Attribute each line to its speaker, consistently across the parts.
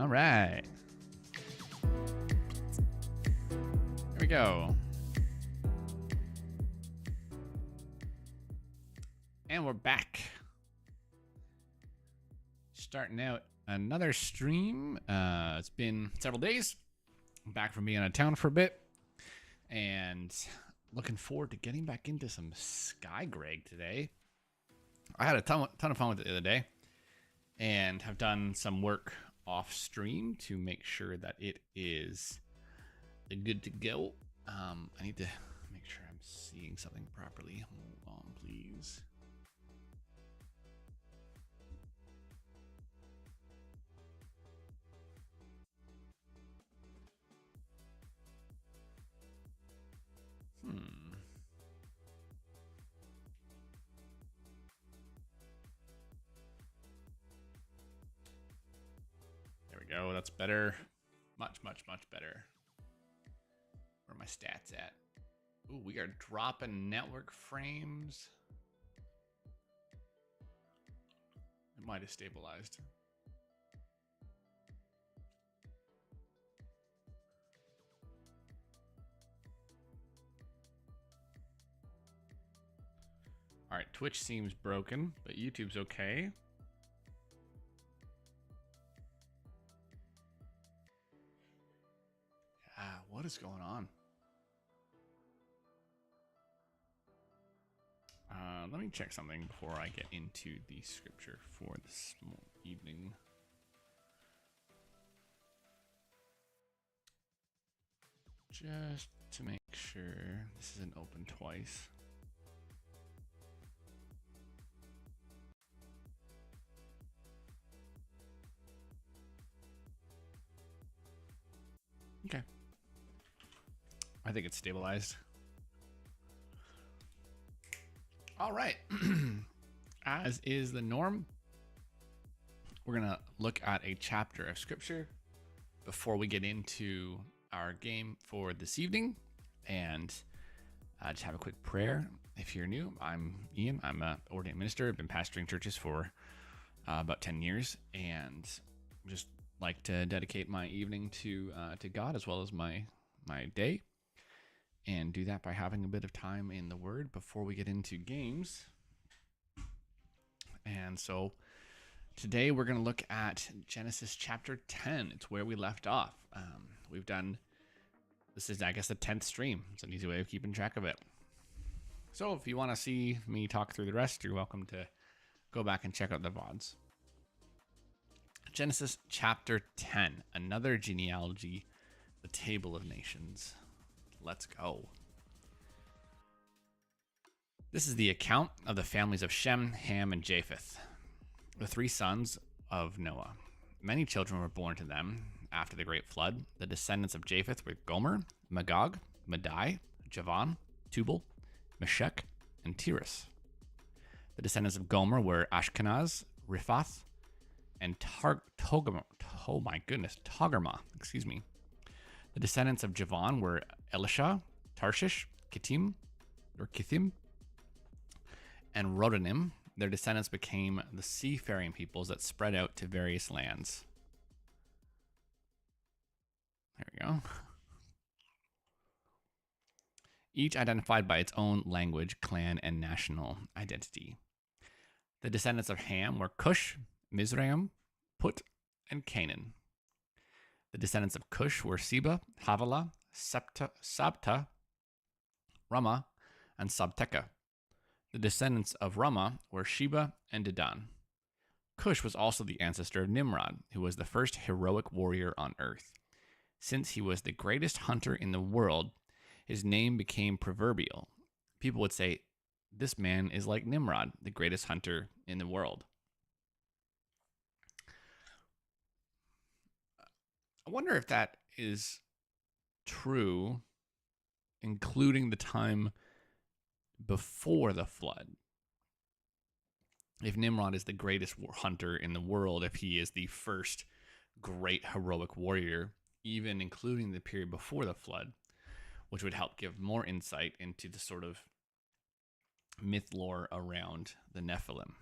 Speaker 1: All right. Here we go. And we're back. Starting out another stream. It's been several days. I'm back from being out of town for a bit. And looking forward to getting back into some Sky Greg today. I had a ton of fun with it the other day. And have done some work off stream to make sure that it is good to go. I need to make sure I'm seeing something properly. Hold on, please. There we go. That's better. Much better. Where are my stats at? Ooh, we are dropping network frames. It might have stabilized. All right, Twitch seems broken, but YouTube's okay. Yeah, what is going on? Let me check something before I get into the scripture for this evening. Just to make sure this isn't open twice. Okay. I think it's stabilized. All right. As is the norm, we're going to look at a chapter of scripture before we get into our game for this evening. And just have a quick prayer. If you're new, I'm Ian. I'm an ordained minister. I've been pastoring churches for about 10 years. And just like to dedicate my evening to God as well as my day. And do that by having a bit of time in the Word before we get into games. And so today we're going to look at Genesis chapter 10. It's where we left off. We've done, this is, I guess, the 10th stream. It's an easy way of keeping track of it. So if you want to see me talk through the rest, you're welcome to go back and check out the VODs. Genesis chapter 10, another genealogy, the table of nations. Let's go. This is the account of the families of Shem, Ham, and Japheth, the three sons of Noah. Many children were born to them after the great flood. The descendants of Japheth were Gomer, Magog, Madai, Javan, Tubal, Meshech, and Tiras. The descendants of Gomer were Ashkenaz, Riphath, and Togarmah. The descendants of Javan were Elisha, Tarshish, Kittim, and Rodanim. Their descendants became the seafaring peoples that spread out to various lands. There we go. Each identified by its own language, clan, and national identity. The descendants of Ham were Cush, Mizraim, Put, and Canaan. The descendants of Cush were Seba, Havilah, Sabta, Ramah, and Sabteka. The descendants of Ramah were Sheba and Dedan. Cush was also the ancestor of Nimrod, who was the first heroic warrior on earth. Since he was the greatest hunter in the world, his name became proverbial. People would say, "This man is like Nimrod, the greatest hunter in the world." I wonder if that is true, including the time before the flood. If Nimrod is the greatest hunter in the world, if he is the first great heroic warrior, even including the period before the flood, which would help give more insight into the sort of myth lore around the Nephilim.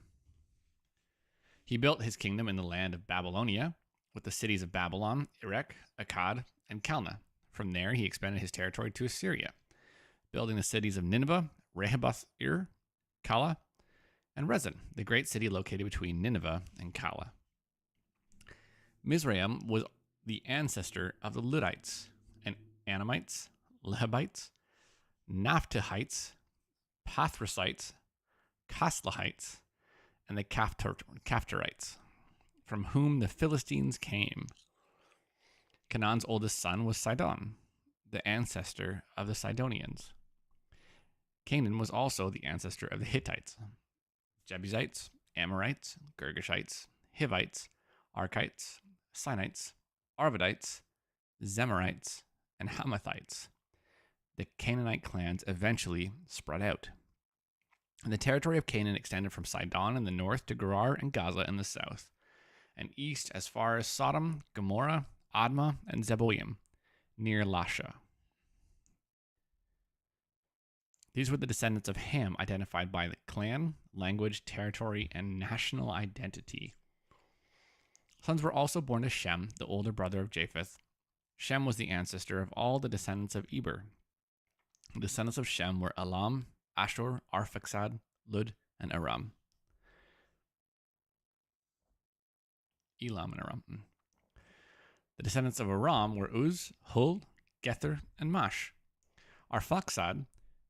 Speaker 1: He built his kingdom in the land of Babylonia with the cities of Babylon, Erech, Akkad, and Calneh. From there, he expanded his territory to Assyria, building the cities of Nineveh, Rehoboth-ir, Calah, and Rezin, the great city located between Nineveh and Calah. Mizraim was the ancestor of the Ludites and Anamites, Lehabites, Naphtuhites, Pathrusites, Caslahites, and the Caphtorites, from whom the Philistines came. Canaan's oldest son was Sidon, the ancestor of the Sidonians. Canaan was also the ancestor of the Hittites, Jebusites, Amorites, Girgashites, Hivites, Archites, Sinites, Arvadites, Zemarites, and Hamathites. The Canaanite clans eventually spread out. And the territory of Canaan extended from Sidon in the north to Gerar and Gaza in the south, and east as far as Sodom, Gomorrah, Admah, and Zeboim, near Lasha. These were the descendants of Ham, identified by the clan, language, territory, and national identity. Sons were also born to Shem, the older brother of Japheth. Shem was the ancestor of all the descendants of Eber. The descendants of Shem were Elam, Ashur, Arphaxad, Lud, and Aram. Elam and Aram. The descendants of Aram were Uz, Hul, Gether, and Mash. Arphaxad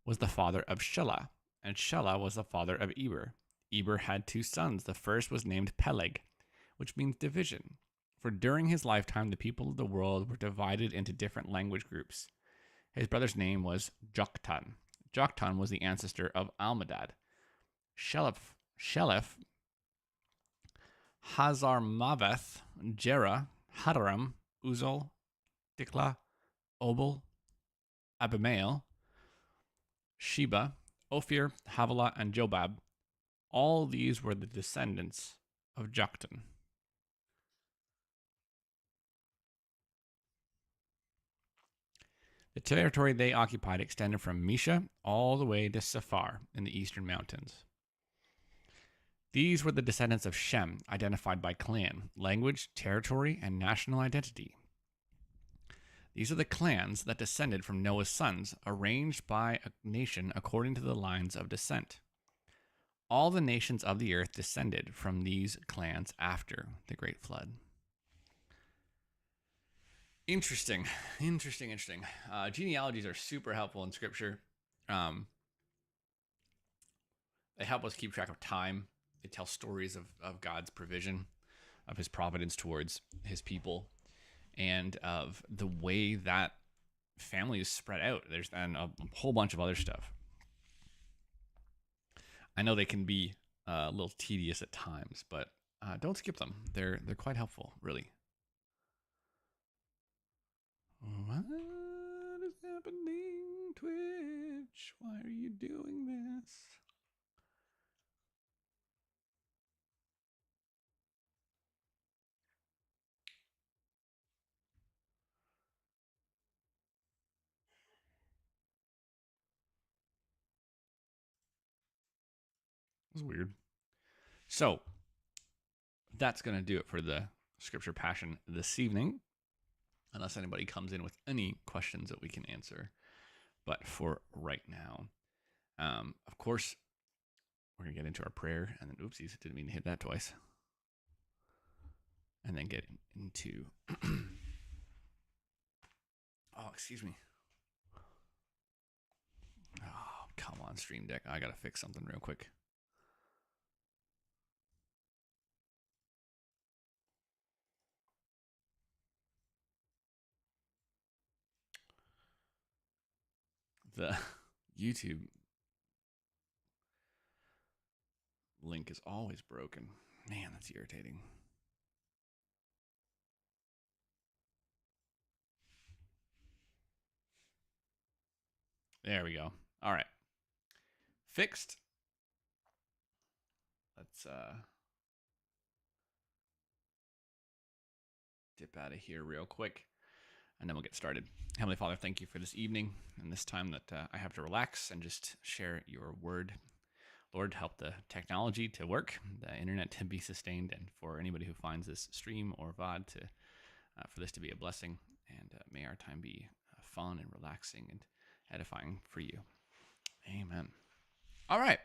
Speaker 1: was the father of Shelah, and Shelah was the father of Eber. Eber had two sons. The first was named Peleg, which means division, for during his lifetime the people of the world were divided into different language groups. His brother's name was Joktan. Joktan was the ancestor of Almadad. Sheleph, Hazarmaveth, Jerah, Hadaram, Uzal, Dikla, Obal, Abimael, Sheba, Ophir, Havilah, and Jobab. All these were the descendants of Joktan. The territory they occupied extended from Mesha all the way to Sephar in the eastern mountains. These were the descendants of Shem, identified by clan, language, territory, and national identity. These are the clans that descended from Noah's sons, arranged by a nation according to the lines of descent. All the nations of the earth descended from these clans after the Great Flood. Interesting. Genealogies are super helpful in Scripture. They help us keep track of time. They tell stories of God's provision, of his providence towards his people, and of the way that family is spread out. There's and a whole bunch of other stuff. I know they can be a little tedious at times, but don't skip them. They're quite helpful, really. What is happening, Twitch? Why are you doing this? It was weird. So, that's going to do it for the Scripture Passion this evening. Unless anybody comes in with any questions that we can answer. But for right now, of course, we're going to get into our prayer. And then, oopsies, didn't mean to hit that twice. And then get into... oh, excuse me. Oh, come on, Stream Deck. I got to fix something real quick. The YouTube link is always broken. Man, that's irritating. There we go. All right. Fixed. Let's dip out of here real quick, and then we'll get started. Heavenly Father, thank you for this evening and this time that I have to relax and just share your word. Lord, help the technology to work, the internet to be sustained, and for anybody who finds this stream or VOD to for this to be a blessing. And may our time be fun and relaxing and edifying for you. Amen. All right.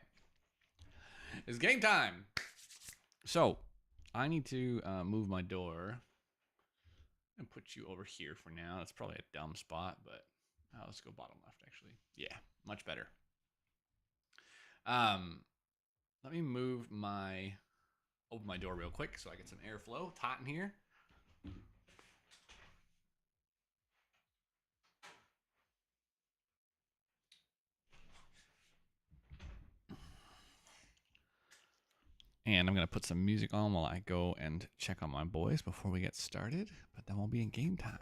Speaker 1: It's game time. So I need to move my door and put you over here for now. That's probably a dumb spot, but let's go bottom left, actually. Yeah, much better. Let me open my door real quick so I get some airflow. It's hot in here. And I'm going to put some music on while I go and check on my boys before we get started, but then we'll be in game time.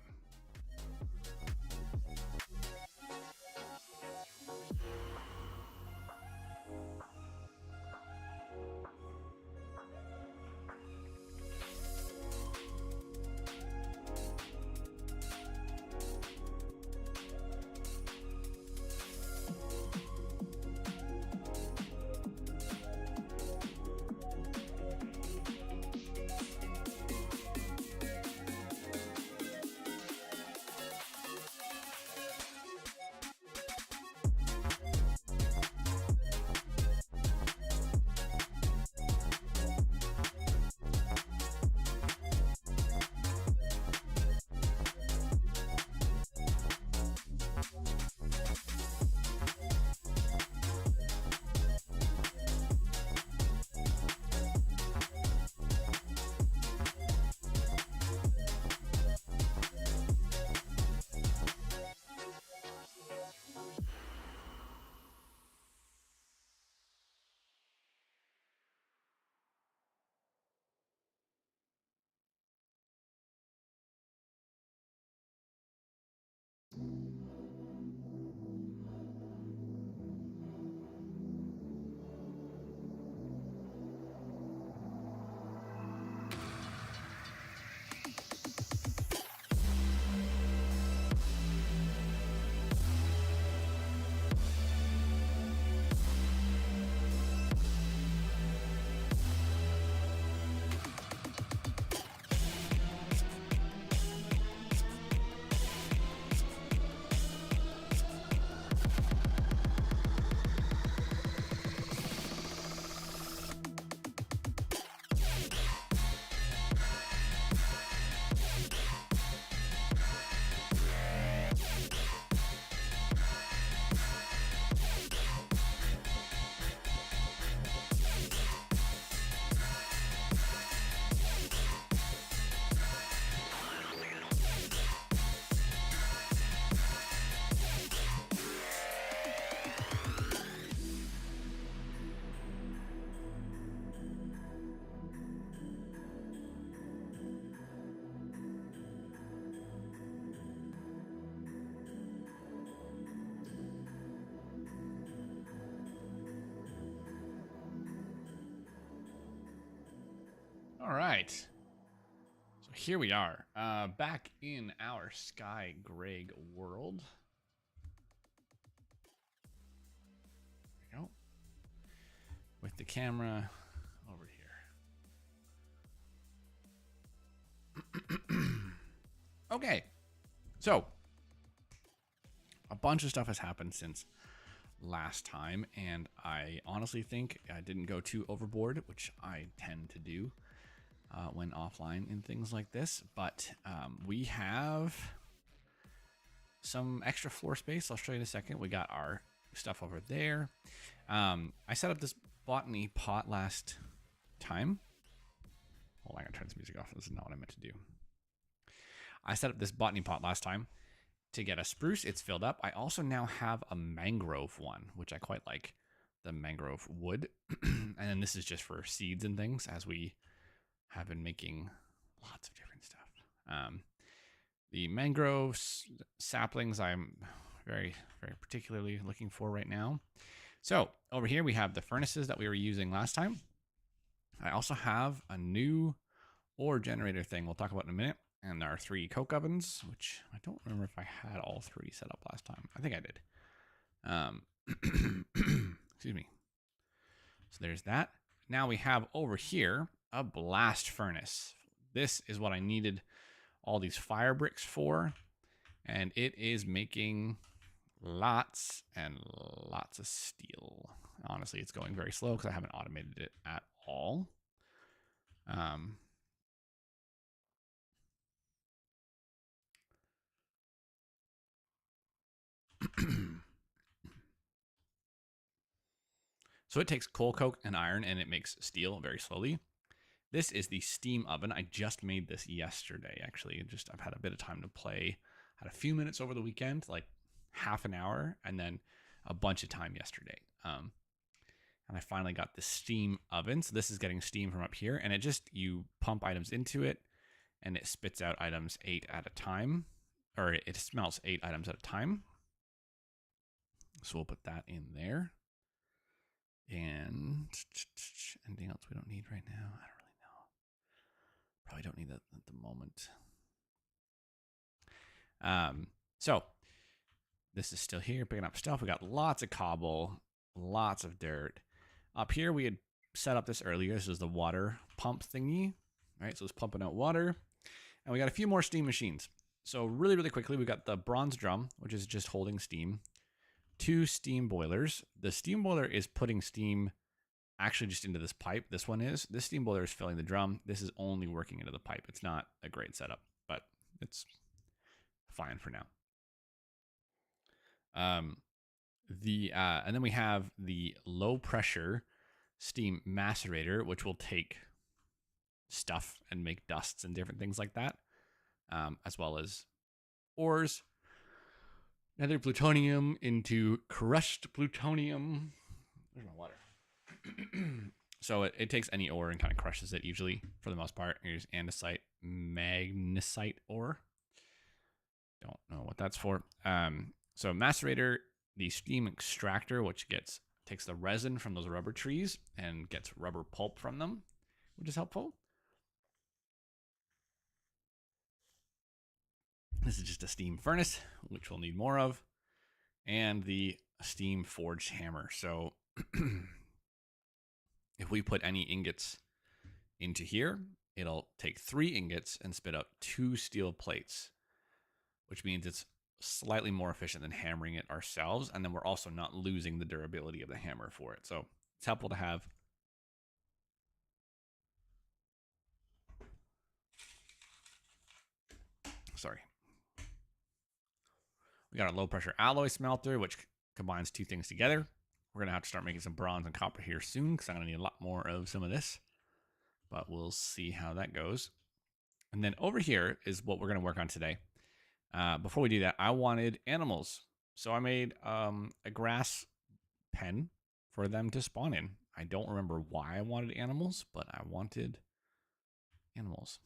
Speaker 1: All right. So here we are, back in our Sky Greg world. There we go. With the camera over here. Okay. So, a bunch of stuff has happened since last time, and I honestly think I didn't go too overboard, which I tend to do when offline in things like this, but we have some extra floor space. I'll show you in a second. We got our stuff over there. I set up this botany pot last time. Hold on, I gotta turn this music off. This is not what I meant to do. I set up this botany pot last time to get a spruce. It's filled up. I also now have a mangrove one, which I quite like, the mangrove wood. And then this is just for seeds and things, as we have been making lots of different stuff. The mangrove saplings I'm very, very particularly looking for right now. So over here we have the furnaces that we were using last time. I also have a new ore generator thing we'll talk about in a minute. And our 3 coke ovens, which I don't remember if I had all 3 set up last time. I think I did. Excuse me. So there's that. Now we have over here a blast furnace. This is what I needed all these fire bricks for. And it is making lots and lots of steel. Honestly, it's going very slow because I haven't automated it at all. So it takes coal coke and iron and it makes steel very slowly. This is the steam oven. I just made this yesterday, actually. I've had a bit of time to play. Had a few minutes over the weekend, like half an hour, and then a bunch of time yesterday. And I finally got the steam oven. So this is getting steam from up here, and you pump items into it, and it spits out items 8 at a time, or it smelts 8 items at a time. So we'll put that in there. And anything else we don't need right now? I don't really know. Probably don't need that at the moment. So this is still here, picking up stuff. We got lots of cobble, lots of dirt. Up here, we had set up this earlier. This is the water pump thingy, right? So it's pumping out water. And we got a few more steam machines. So really, really quickly, we got the bronze drum, which is just holding steam. 2 steam boilers. The steam boiler is putting steam actually just into this pipe. This one is. This steam boiler is filling the drum. This is only working into the pipe. It's not a great setup, but it's fine for now. And then we have the low pressure steam macerator, which will take stuff and make dusts and different things like that, as well as ores, nether plutonium into crushed plutonium. There's my water. So it takes any ore and kind of crushes it usually for the most part. Here's andesite, magnesite ore. Don't know what that's for. So macerator, the steam extractor, which takes the resin from those rubber trees and gets rubber pulp from them, which is helpful. This is just a steam furnace, which we'll need more of, and the steam forged hammer. So if we put any ingots into here, it'll take 3 ingots and spit out 2 steel plates, which means it's slightly more efficient than hammering it ourselves, and then we're also not losing the durability of the hammer for it. So it's helpful to have. Sorry. We got a low pressure alloy smelter, which combines 2 things together. We're going to have to start making some bronze and copper here soon because I'm going to need a lot more of some of this, but we'll see how that goes. And then over here is what we're going to work on today. Before we do that, I wanted animals. So I made a grass pen for them to spawn in. I don't remember why I wanted animals, but I wanted animals.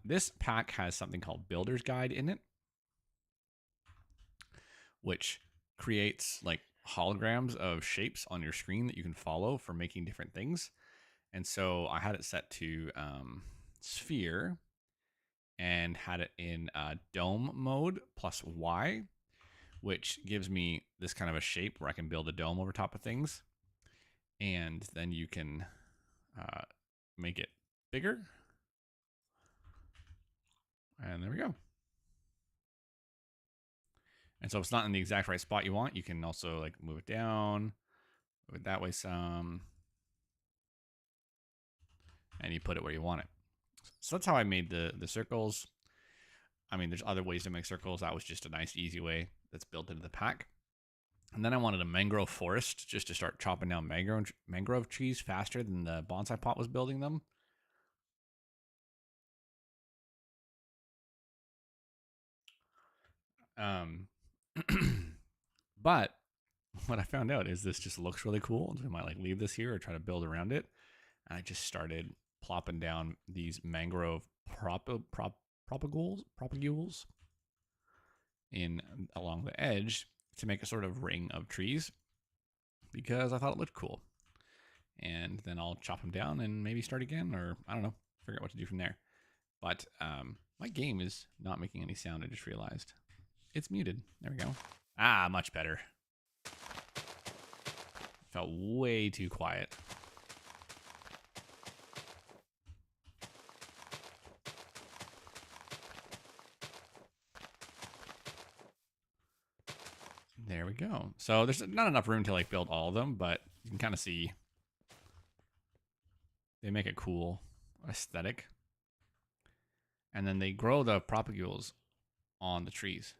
Speaker 1: This pack has something called Builder's Guide in it, which creates like holograms of shapes on your screen that you can follow for making different things. And so I had it set to sphere and had it in dome mode plus Y, which gives me this kind of a shape where I can build a dome over top of things. And then you can make it bigger. And there we go. And so if it's not in the exact right spot you want, you can also like move it down, move it that way some, and you put it where you want it. So that's how I made the circles. I mean, there's other ways to make circles. That was just a nice, easy way that's built into the pack. And then I wanted a mangrove forest just to start chopping down mangrove trees faster than the bonsai pot was building them. But what I found out is this just looks really cool. So I might like leave this here or try to build around it. And I just started plopping down these mangrove propagules in along the edge to make a sort of ring of trees because I thought it looked cool. And then I'll chop them down and maybe start again, or I don't know, figure out what to do from there. But my game is not making any sound. I just realized it's muted. There we go. Ah, much better. felt way too quiet. There we go. So there's not enough room to like build all of them, but you can kind of see they make a cool aesthetic. And then they grow the propagules on the trees.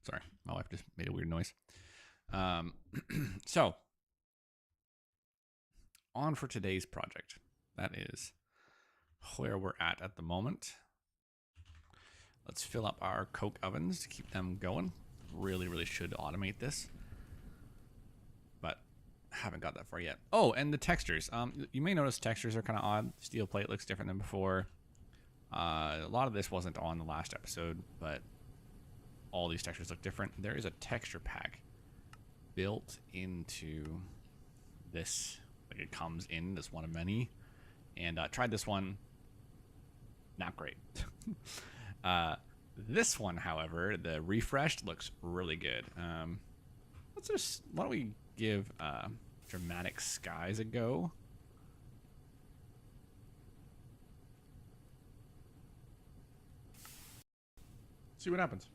Speaker 1: Sorry, my wife just made a weird noise. So, on for today's project. That is where we're at the moment. Let's fill up our coke ovens to keep them going. Really should automate this, but haven't got that far yet. Oh, and the textures. You may notice textures are kind of odd. Steel plate looks different than before. A lot of this wasn't on the last episode, but all these textures look different. There is a texture pack built into this. Like it comes in as one of many. And tried this one. Not great. This one, however, the refreshed looks really good. Why don't we give Dramatic Skies a go? See what happens.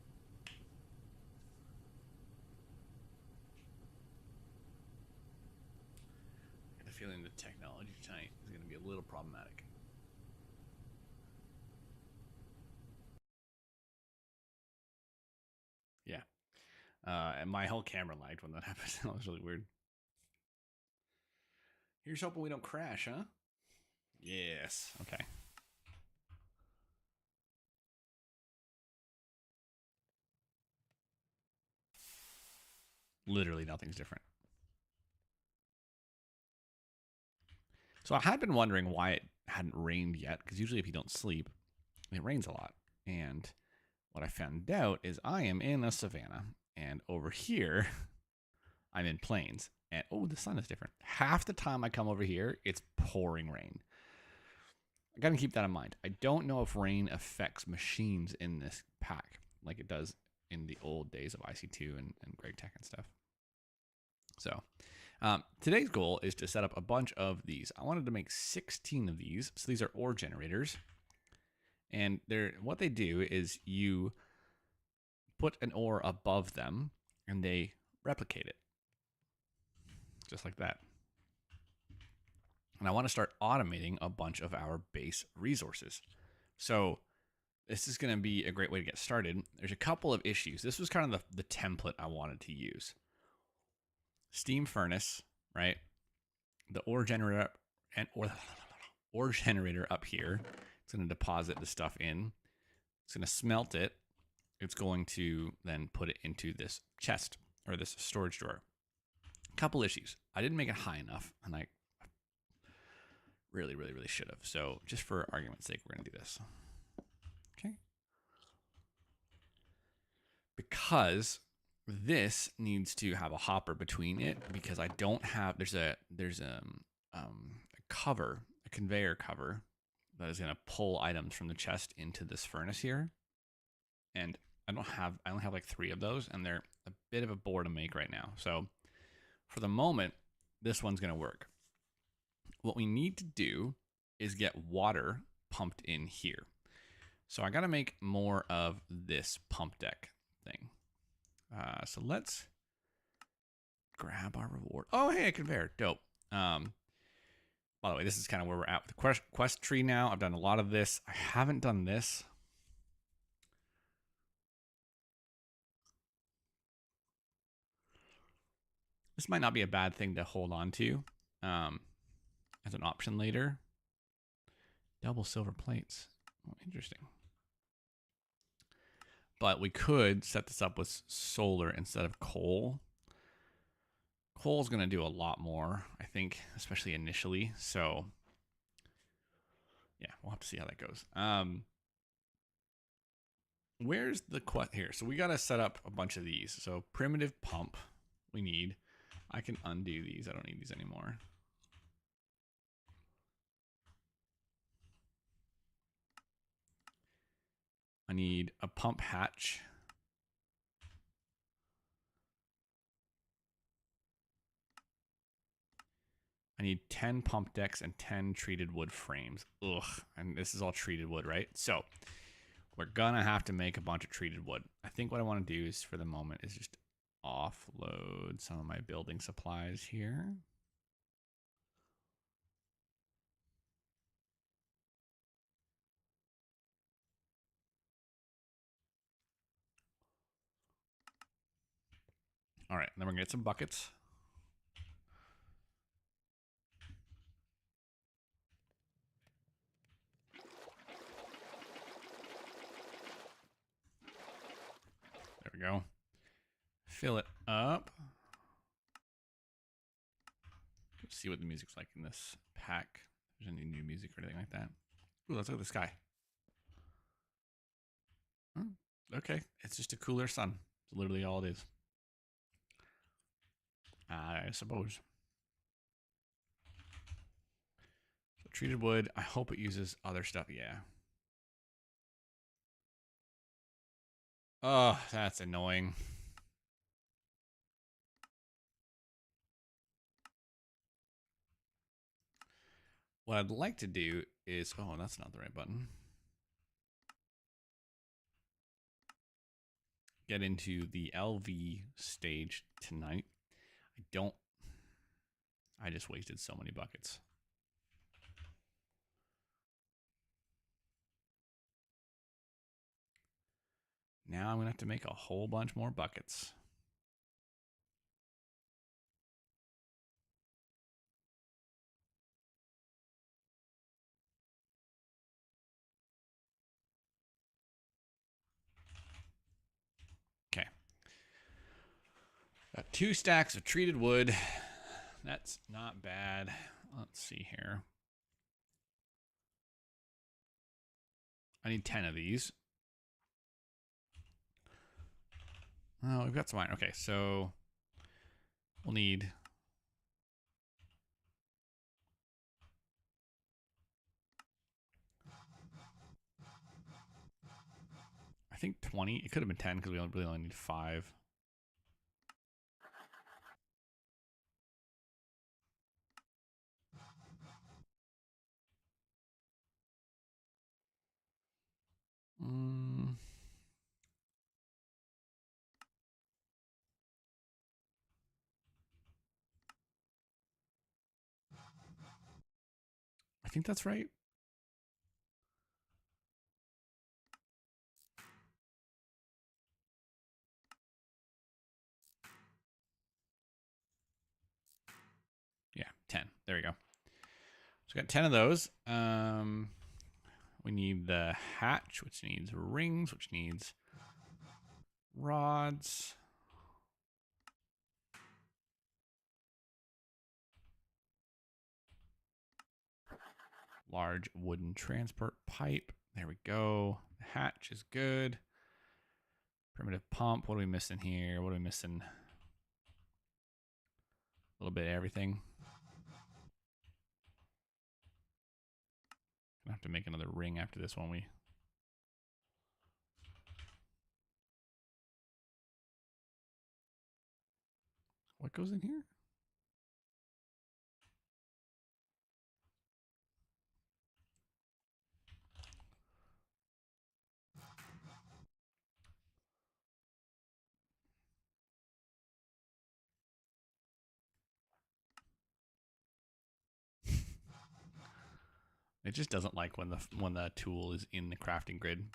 Speaker 1: I got a feeling the technology tonight is going to be a little problematic. Yeah. And my whole camera lagged when that happened. That was really weird. Here's hoping we don't crash, huh? Yes. Okay. Literally nothing's different. So I had been wondering why it hadn't rained yet, because usually if you don't sleep, it rains a lot. And what I found out is I am in a savanna, and over here, I'm in plains. And oh, the sun is different. Half the time I come over here, it's pouring rain. I gotta keep that in mind. I don't know if rain affects machines in this pack like it does in the old days of IC2 and Greg Tech and stuff. So today's goal is to set up a bunch of these. I wanted to make 16 of these. So these are ore generators. And what they do is you put an ore above them and they replicate it. Just like that. And I want to start automating a bunch of our base resources. So this is going to be a great way to get started. There's a couple of issues. This was kind of the template I wanted to use. Steam furnace, right? The ore generator ore generator up here. It's going to deposit the stuff in. It's going to smelt it. It's going to then put it into this chest or this storage drawer. Couple issues. I didn't make it high enough, and I really should have. So just for argument's sake, we're going to do this. Okay. Because this needs to have a hopper between it, because I don't have, there's a cover, a conveyor cover that is going to pull items from the chest into this furnace here. And I only have like 3 of those, and they're a bit of a bore to make right now. So for the moment, this one's going to work. What we need to do is get water pumped in here. So I got to make more of this pump deck thing. So let's grab our reward. Oh, hey, a conveyor. Dope. By the way, this is kind of where we're at with the quest tree now. I've done a lot of this. I haven't done this. This might not be a bad thing to hold on to as an option later. Double silver plates. Oh, interesting. But we could set this up with solar instead of coal. Coal's going to do a lot more, I think, especially initially. So, yeah, we'll have to see how that goes. Where's the quest here? So we got to set up a bunch of these. So primitive pump we need. I can undo these. I don't need these anymore. I need a pump hatch. I need 10 pump decks and 10 treated wood frames. Ugh, and this is all treated wood, right? So we're gonna have to make a bunch of treated wood. I think what I want to do is, for the moment, is just offload some of my building supplies here. All right, then we're gonna get some buckets. There we go. Fill it up. Let's see what the music's like in this pack. If there's any new music or anything like that. Ooh, let's look at the sky. Okay, it's just a cooler sun. It's literally all it is. I suppose. So treated wood, I hope it uses other stuff. Yeah. Oh, that's annoying. What I'd like to do is, oh, that's not the right button. Get into the LV stage tonight. I just wasted so many buckets. Now I'm gonna have to make a whole bunch more buckets. Okay. Got 2 stacks of treated wood. That's not bad. Let's see here. I need 10 of these. Oh, we've got some iron. Okay, so we'll need I think 20. It could have been 10 because we really only need 5. I think that's right. Yeah, 10. There we go. So we got 10 of those. We need the hatch, which needs rings, which needs rods. Large wooden transport pipe. There we go. The hatch is good. Primitive pump. What are we missing here? What are we missing? A little bit of everything. Gonna have to make another ring after this one. What goes in here? It just doesn't like when the tool is in the crafting grid.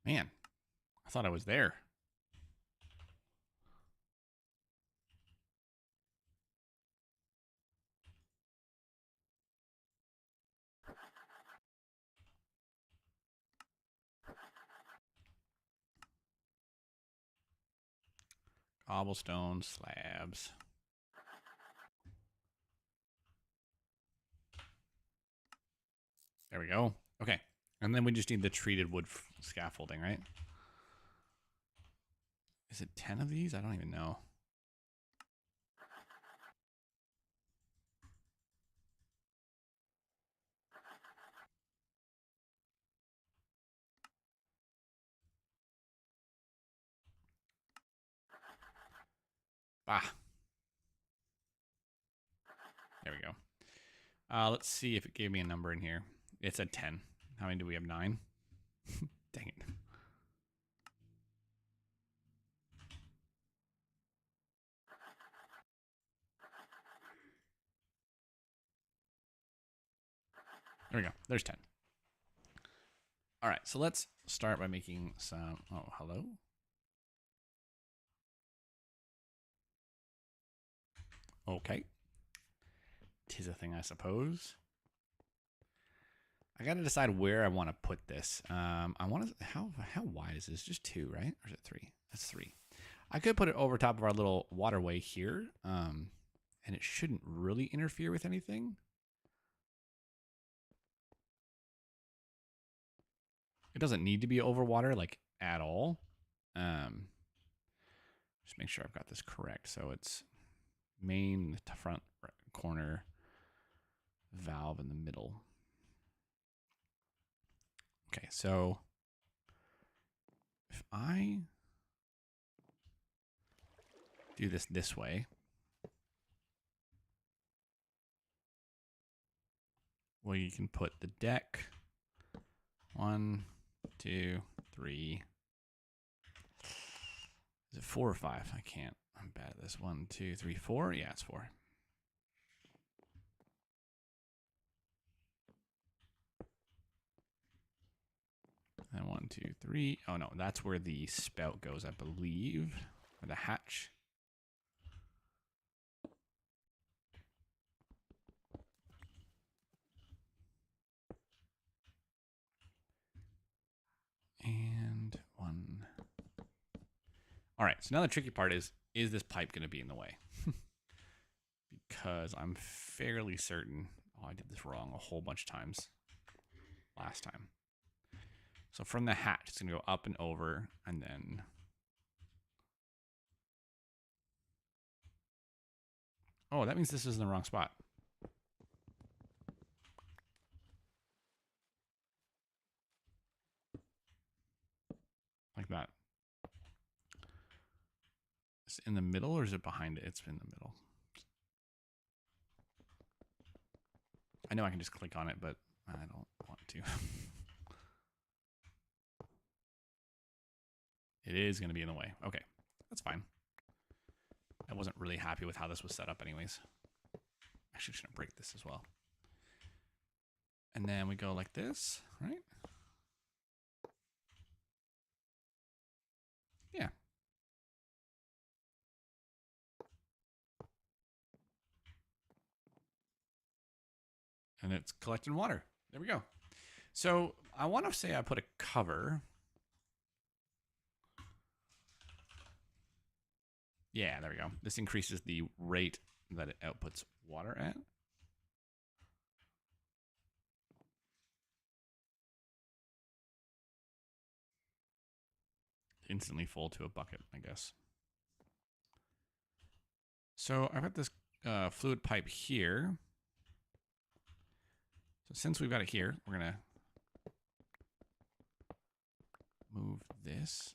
Speaker 1: Man, I thought I was there. Cobblestone slabs. There we go. Okay. And then we just need the treated wood scaffolding, right? Is it 10 of these? I don't even know. Ah. There we go. Let's see if it gave me a number in here. It said 10. How many do we have? 9? Dang it. There we go. There's 10. All right, so let's start by making some... Oh, hello? Okay. 'Tis a thing, I suppose. I got to decide where I want to put this. I want to... How wide is this? Just 2, right? Or is it 3? That's 3. I could put it over top of our little waterway here, and it shouldn't really interfere with anything. It doesn't need to be over water, like, at all. Just make sure I've got this correct. So it's main, front corner, valve in the middle. Okay, so if I do this way, well, you can put the deck 1, 2, 3. Is it 4 or 5? I can't. I'm bad at this. 1, 2, 3, 4. Yeah, it's 4. And 1, 2, 3. Oh no, that's where the spout goes, I believe, or the hatch. And 1. All right, so now the tricky part is this pipe going to be in the way? Because I'm fairly certain, oh, I did this wrong a whole bunch of times last time. So from the hatch, it's going to go up and over, and then... Oh, that means this is in the wrong spot. Like that. Is it in the middle, or is it behind it? It's in the middle. I know I can just click on it, but I don't want to. It is going to be in the way. Okay, that's fine. I wasn't really happy with how this was set up anyways. Actually, just going to break this as well. And then we go like this, right? Yeah. And it's collecting water. There we go. So I want to say I put a cover. Yeah, there we go. This increases the rate that it outputs water at. Instantly full to a bucket, I guess. So I've got this fluid pipe here. So since we've got it here, we're going to move this.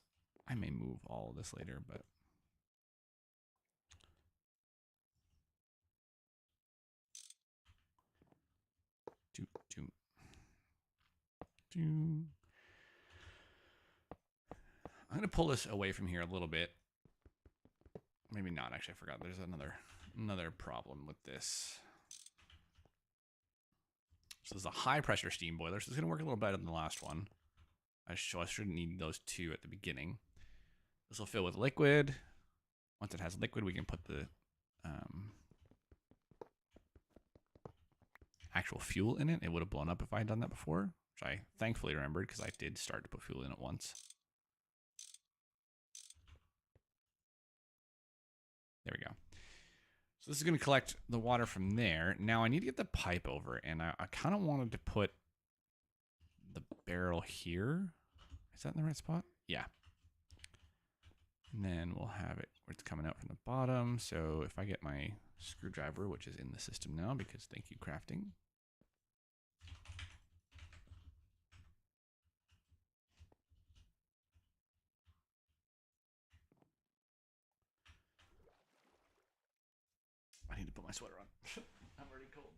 Speaker 1: I may move all of this later, but... I'm going to pull this away from here a little bit. Maybe not, actually, I forgot. There's another problem with this. So this is a high pressure steam boiler, so it's going to work a little better than the last one. I shouldn't need those 2 at the beginning. This will fill with liquid. Once it has liquid, we can put the actual fuel in it. It would have blown up if I had done that before, which I thankfully remembered because I did start to put fuel in it once. There we go. So this is going to collect the water from there. Now I need to get the pipe over, and I kind of wanted to put the barrel here. Is that in the right spot? Yeah. And then we'll have it where it's coming out from the bottom. So if I get my screwdriver, which is in the system now, because thank you, crafting. I need to put my sweater on. I'm already cold.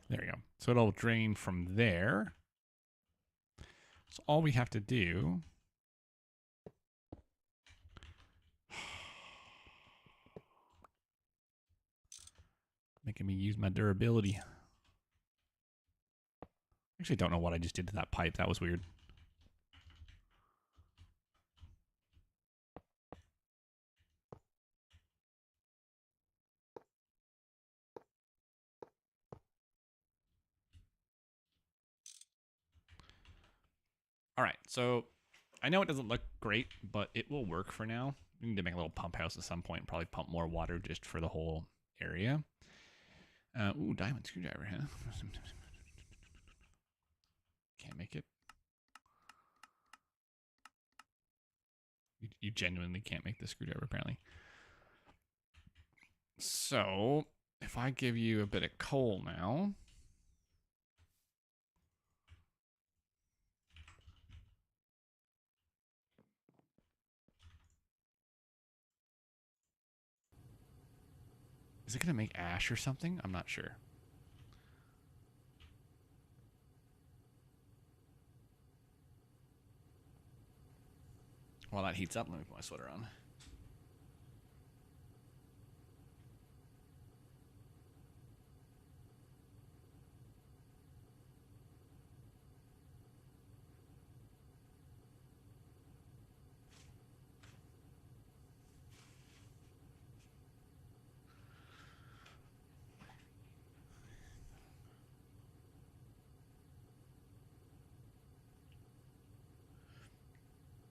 Speaker 1: There you go. So it'll drain from there. So all we have to do making me use my durability. Actually, don't know what I just did to that pipe. That was weird. All right, so I know it doesn't look great, but it will work for now. We need to make a little pump house at some point and probably pump more water just for the whole area. Ooh, diamond screwdriver, huh? Can't make it. You genuinely can't make the screwdriver, apparently. So, if I give you a bit of coal now. Is it going to make ash or something? I'm not sure. While that heats up, let me put my sweater on.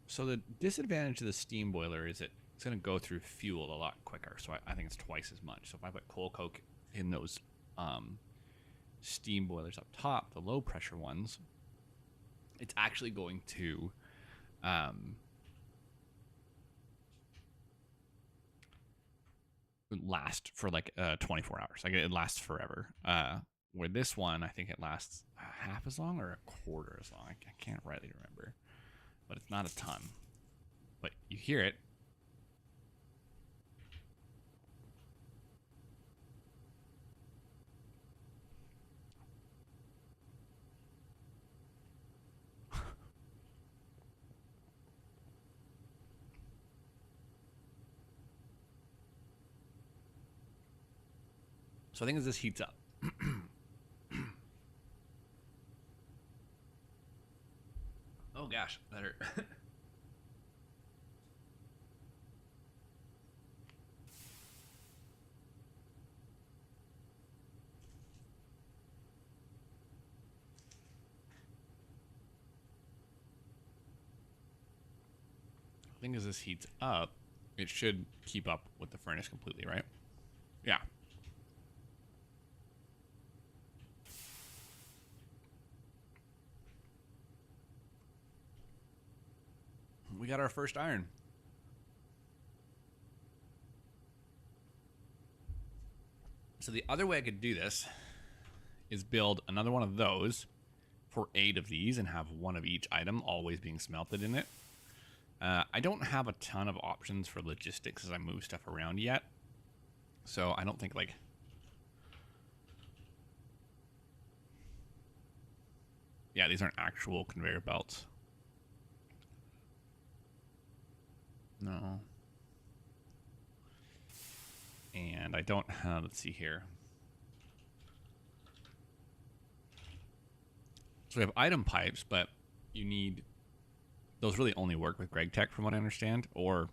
Speaker 1: So the disadvantage of the steam boiler is it's going to go through fuel a lot quicker. So I think it's twice as much. So if I put coal coke in those steam boilers up top, the low pressure ones, it's actually going to last for like 24 hours. Like it lasts forever. Where this one, I think it lasts half as long or a quarter as long. I can't rightly remember. But it's not a ton. But you hear it. So I think as this heats up. Oh gosh, that hurt. I think as this heats up, it should keep up with the furnace completely, right? Yeah. We got our first iron. So the other way I could do this is build another one of those for 8 of these and have one of each item always being smelted in it. I don't have a ton of options for logistics as I move stuff around yet. So I don't think like... Yeah, these aren't actual conveyor belts. No. And I don't have, let's see here. So we have item pipes, but you need, those really only work with Greg Tech from what I understand, or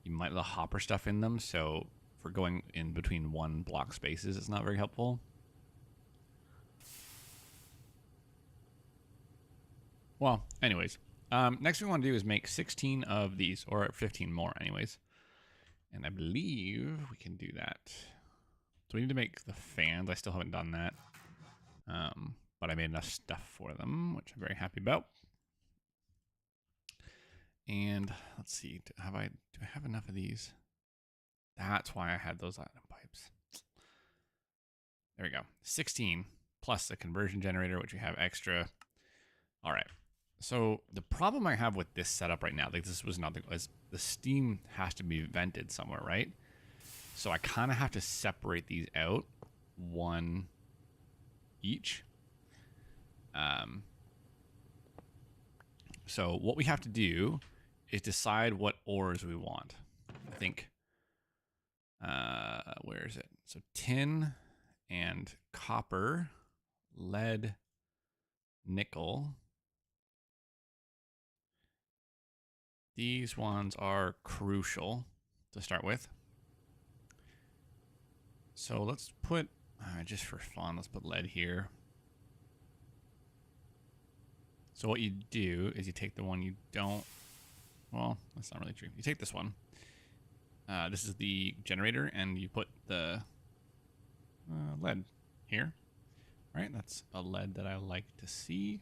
Speaker 1: you might have the hopper stuff in them. So for going in between one block spaces, it's not very helpful. Well, anyways, next thing we want to do is make 16 of these, or 15 more, anyways. And I believe we can do that. So we need to make the fans. I still haven't done that. But I made enough stuff for them, which I'm very happy about. And let's see, do I have enough of these? That's why I had those item pipes. There we go. 16 plus the conversion generator, which we have extra. All right. So the problem I have with this setup right now, like this was nothing, is the steam has to be vented somewhere, right? So I kind of have to separate these out, one each. So what we have to do is decide what ores we want. I think, where is it? So tin and copper, lead, nickel. These ones are crucial to start with. So let's put, just for fun, let's put lead here. So what you do is you take the one you don't, well, that's not really true. You take this one. This is the generator, and you put the lead here. All right, that's a lead that I like to see.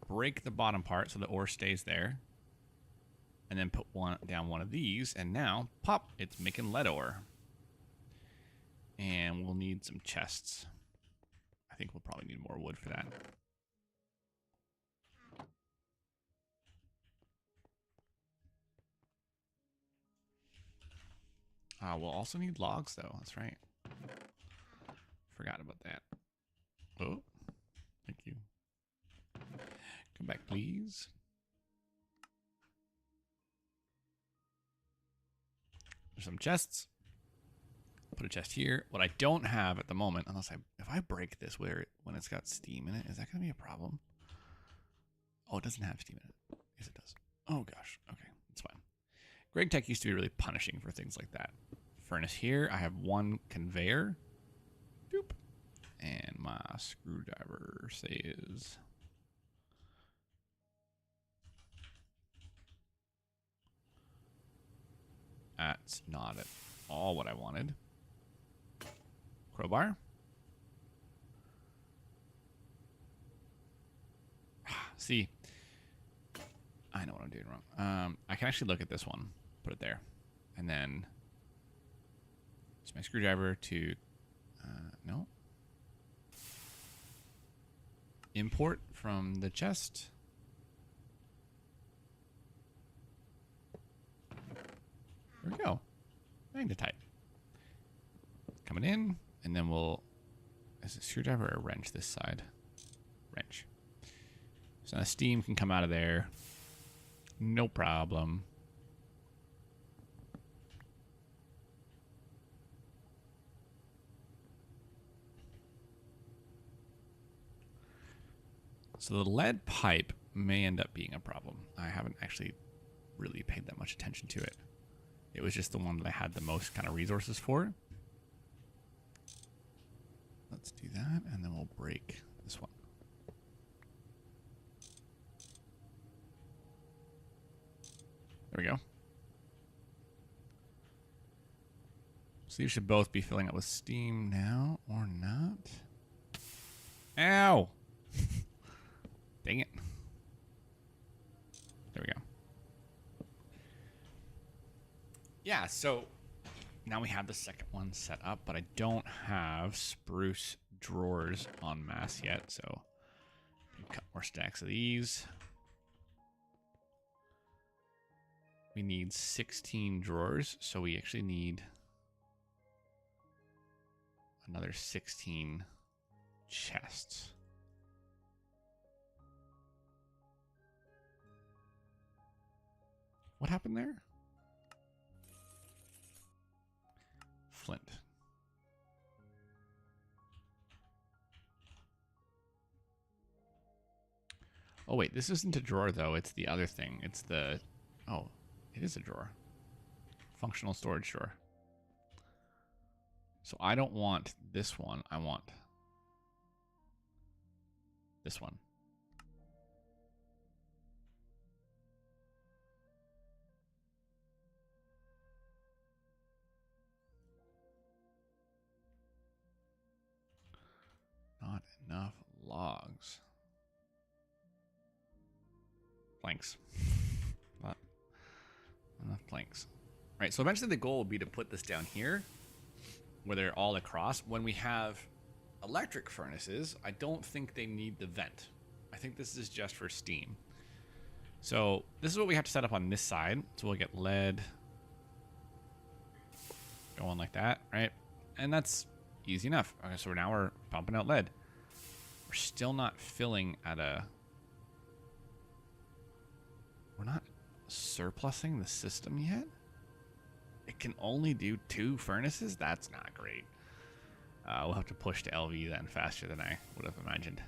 Speaker 1: Break the bottom part so the ore stays there. And then put down one of these, and now, pop, it's making lead ore. And we'll need some chests. I think we'll probably need more wood for that. We'll also need logs, though. That's right. Forgot about that. Oh, thank you. Come back, please. There's some chests. Put a chest here. What I don't have at the moment, if I break this when it's got steam in it, is that going to be a problem? Oh, it doesn't have steam in it. Yes, it does. Oh gosh. Okay, it's fine. Greg Tech used to be really punishing for things like that. Furnace here. I have one conveyor. Doop. And my screwdriver says. That's not at all what I wanted. Crowbar. See, I know what I'm doing wrong. I can actually look at this one, put it there, and then use my screwdriver to, no. Import from the chest. There we go. Magnetite. Coming in, and then is it screwdriver or wrench this side? Wrench. So now steam can come out of there. No problem. So the lead pipe may end up being a problem. I haven't actually really paid that much attention to it. It was just the one that I had the most kind of resources for. Let's do that, and then we'll break this one. There we go. So you should both be filling up with steam now, or not. Ow! Dang it. There we go. Yeah, so now we have the second one set up, but I don't have spruce drawers en masse yet, so cut more stacks of these. We need 16 drawers, so we actually need another 16 chests. What happened there? Flint. Oh wait, this isn't a drawer though, it's the other thing. It's the, oh, it is a drawer. Functional storage drawer. So I don't want this one, I want this one. enough logs. Planks. Not enough planks. All right, so eventually the goal will be to put this down here where they're all across. When we have electric furnaces, I don't think they need the vent. I think this is just for steam. So this is what we have to set up on this side. So we'll get lead going like that, right? And that's easy enough. Okay, so now we're pumping out lead. We're still not filling at a... We're not surplusing the system yet? It can only do 2 furnaces? That's not great. We'll have to push to LV then faster than I would have imagined.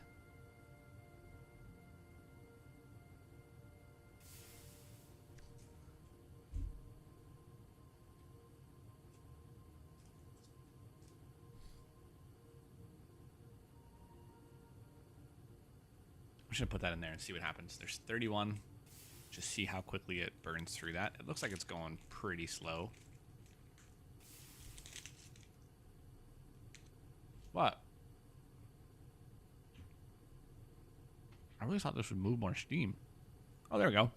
Speaker 1: I'm just gonna put that in there and see what happens. There's 31. Just see how quickly it burns through that. It looks like it's going pretty slow. What? I really thought this would move more steam. Oh, there we go.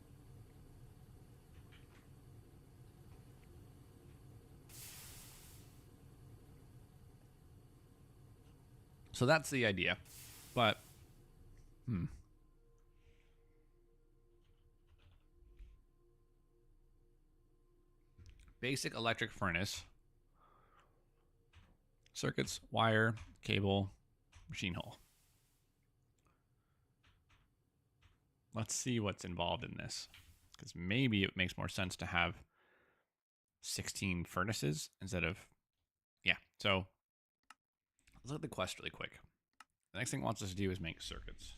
Speaker 1: So that's the idea. But, basic electric furnace. Circuits, wire, cable, machine hole. Let's see what's involved in this. Because maybe it makes more sense to have 16 furnaces instead of... Yeah, so let's look at the quest really quick. The next thing it wants us to do is make circuits.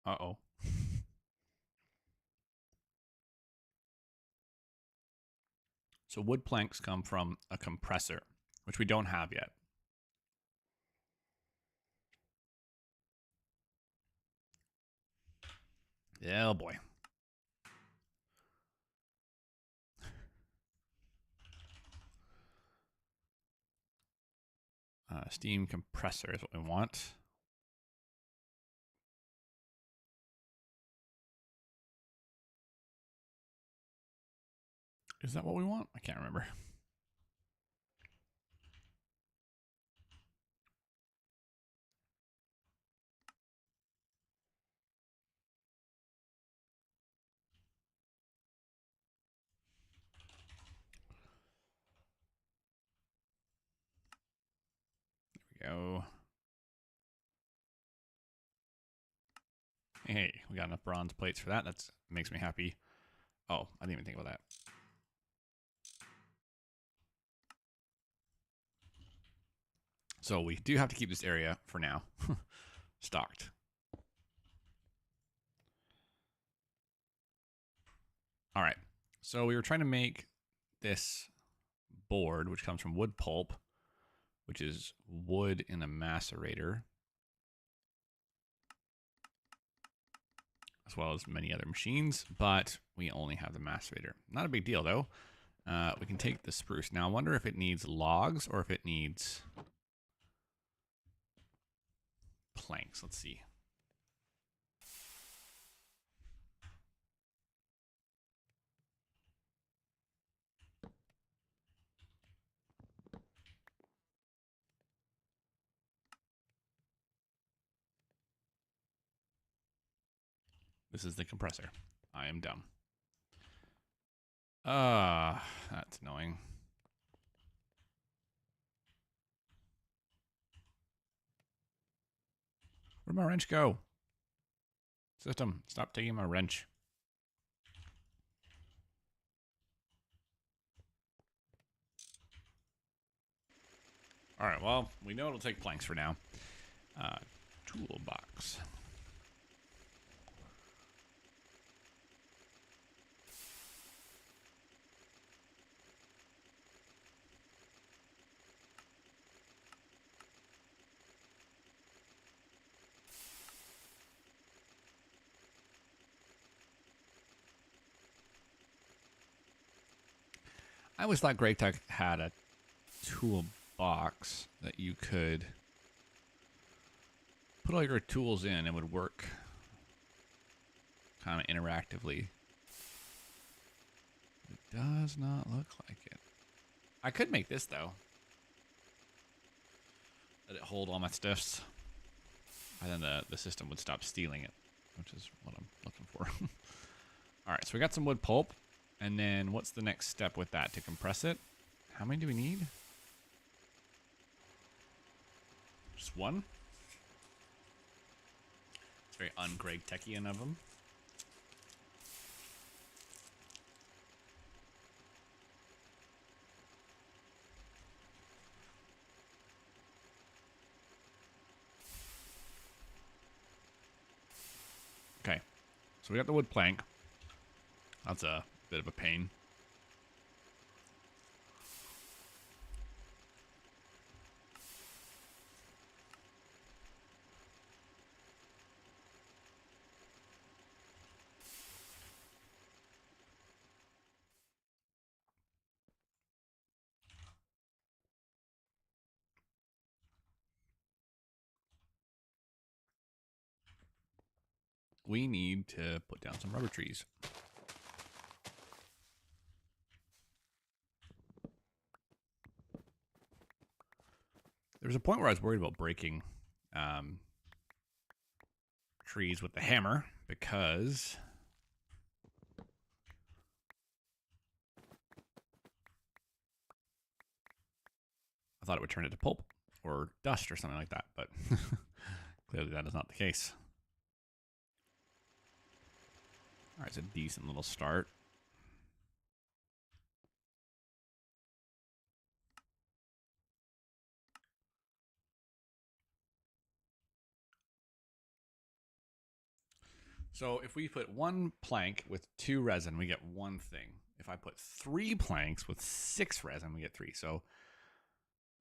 Speaker 1: Uh-oh. So wood planks come from a compressor, which we don't have yet. Oh boy. Steam compressor is what we want. Is that what we want? I can't remember. There we go. Hey, we got enough bronze plates for that. That makes me happy. Oh, I didn't even think about that. So we do have to keep this area for now stocked. All right. So we were trying to make this board, which comes from wood pulp, which is wood in a macerator, as well as many other machines, but we only have the macerator. Not a big deal, though. We can take the spruce. Now, I wonder if it needs logs or if it needs planks. Let's see. This is the compressor. I am dumb. That's annoying. Where'd my wrench go? System, stop taking my wrench. All right, well, we know it'll take planks for now. Toolbox. I always thought Great Tech had a toolbox that you could put all your tools in and it would work kind of interactively. It does not look like it. I could make this though. Let it hold all my stuffs. And then the system would stop stealing it, which is what I'm looking for. All right, so we got some wood pulp. And then what's the next step with that? To compress it? How many do we need? Just one? It's very un-Greg Techian of them. Okay, so we got the wood plank. That's a bit of a pain. We need to put down some rubber trees. There was a point where I was worried about breaking trees with the hammer because I thought it would turn into pulp or dust or something like that, but clearly that is not the case. All right, it's a decent little start. So if we put one plank with 2 resin, we get 1 thing. If I put 3 planks with 6 resin, we get 3. So,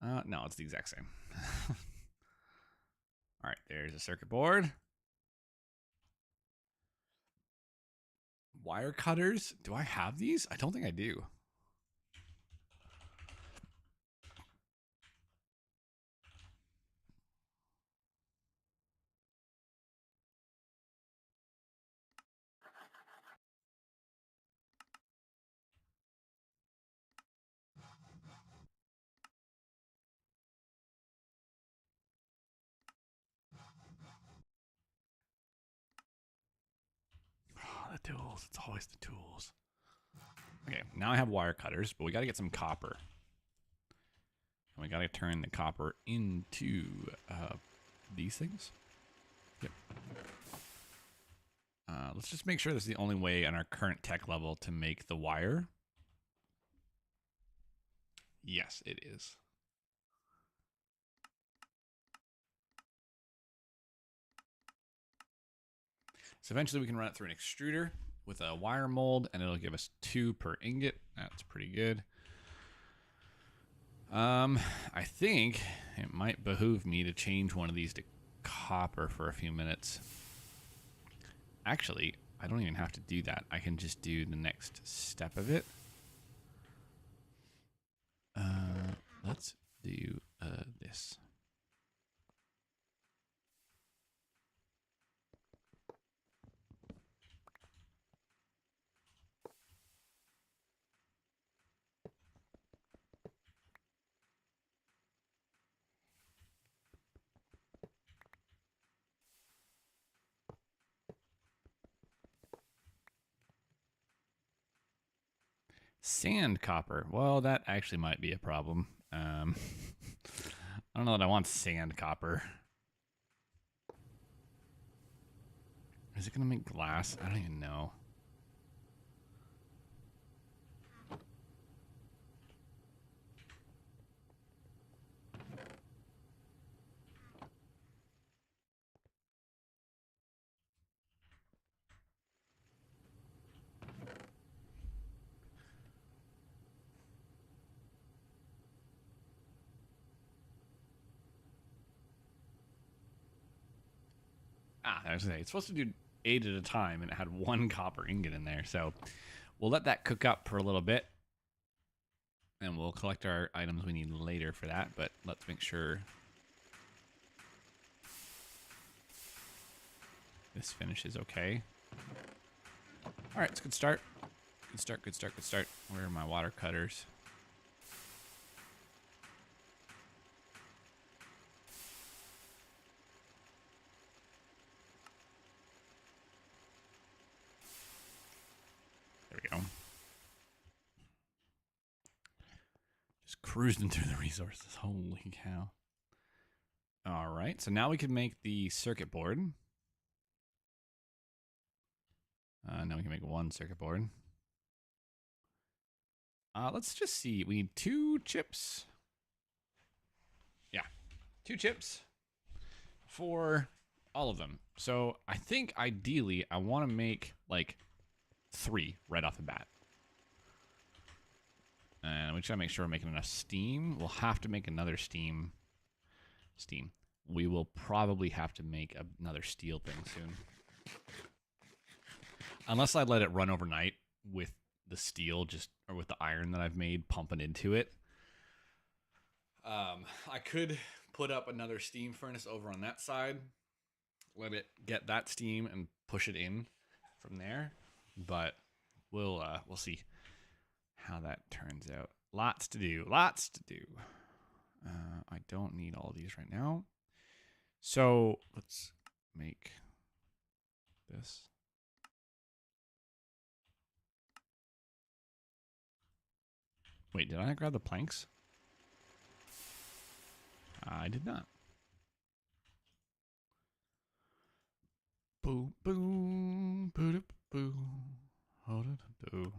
Speaker 1: no, it's the exact same. All right, there's a circuit board. Wire cutters. Do I have these? I don't think I do. Oh, the tools. It's always the tools. Okay, now I have wire cutters, but we got to get some copper. And we got to turn the copper into these things. Yep. Let's just make sure this is the only way on our current tech level to make the wire. Yes, it is. So eventually we can run it through an extruder with a wire mold, and it'll give us 2 per ingot. That's pretty good. I think it might behoove me to change one of these to copper for a few minutes. Actually, I don't even have to do that. I can just do the next step of it. Let's do this. Sand copper. Well, that actually might be a problem. I don't know that I want sand copper. Is it going to make glass? I don't even know. I was gonna say, it's supposed to do 8 at a time, and it had 1 copper ingot in there. So we'll let that cook up for a little bit, and we'll collect our items we need later for that. But let's make sure this finishes okay. All right, it's a good start. Good start, good start, good start. Where are my water cutters? There we go. Just cruising through the resources. Holy cow. All right, so now we can make the circuit board. Now we can make 1 circuit board. Let's just see. We need 2 chips. Yeah, 2 chips for all of them. So I think ideally I want to make like 3 right off the bat. And we just gotta make sure we're making enough steam. We'll have to make another steam. We will probably have to make another steel thing soon. Unless I let it run overnight with the steel or with the iron that I've made pumping into it. I could put up another steam furnace over on that side, let it get that steam and push it in from there. But we'll see how that turns out. Lots to do. I don't need all these right now. So let's make this. Wait, did I grab the planks? I did not. Boo, boo, boo, boo, boo.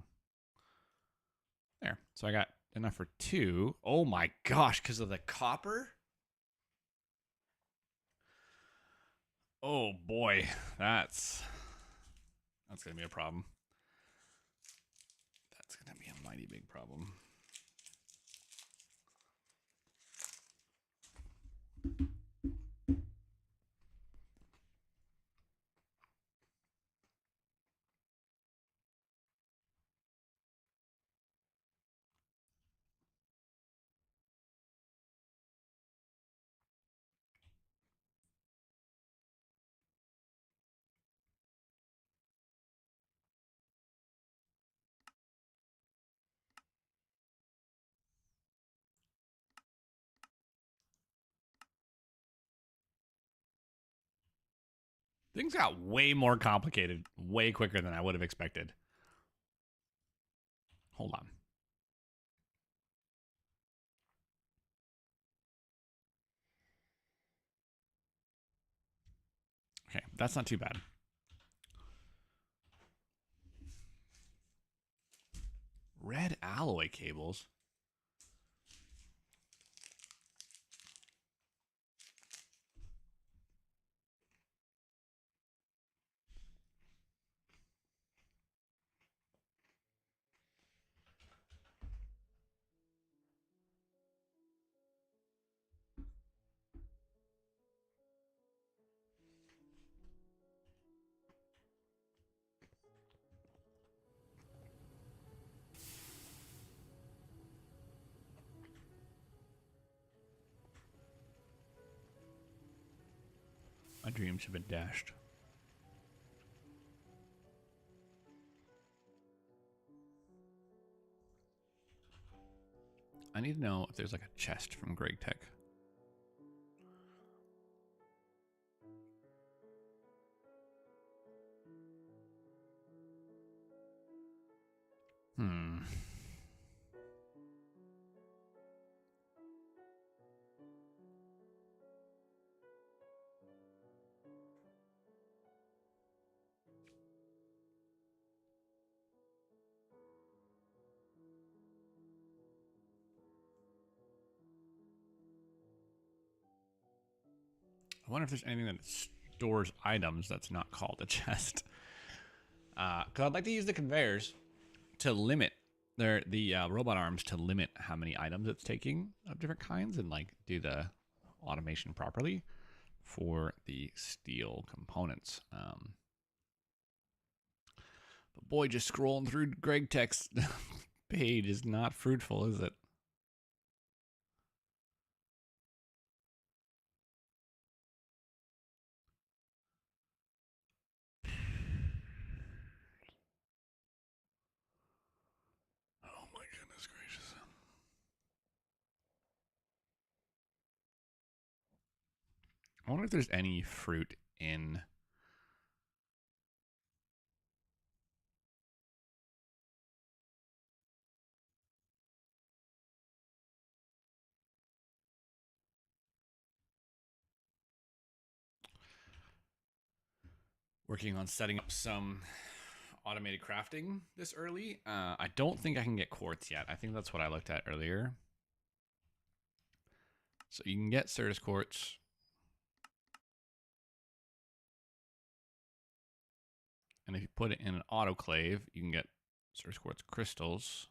Speaker 1: There. So I got enough for 2. Oh my gosh, because of the copper? Oh boy, that's gonna be a problem. That's gonna be a mighty big problem. Things got way more complicated, way quicker than I would have expected. Hold on. Okay, that's not too bad. Red alloy cables. My dreams have been dashed. I need to know if there's like a chest from Greg Tech. I wonder if there's anything that stores items that's not called a chest. Because I'd like to use the conveyors to limit the robot arms to limit how many items it's taking of different kinds and like do the automation properly for the steel components. But boy, just scrolling through Greg Tech's page is not fruitful, is it? Oh my goodness gracious. I wonder if there's any fruit in... Working on setting up some automated crafting this early. I don't think I can get quartz yet. I think that's what I looked at earlier. So you can get Certus quartz. And if you put it in an autoclave, you can get Certus quartz crystals.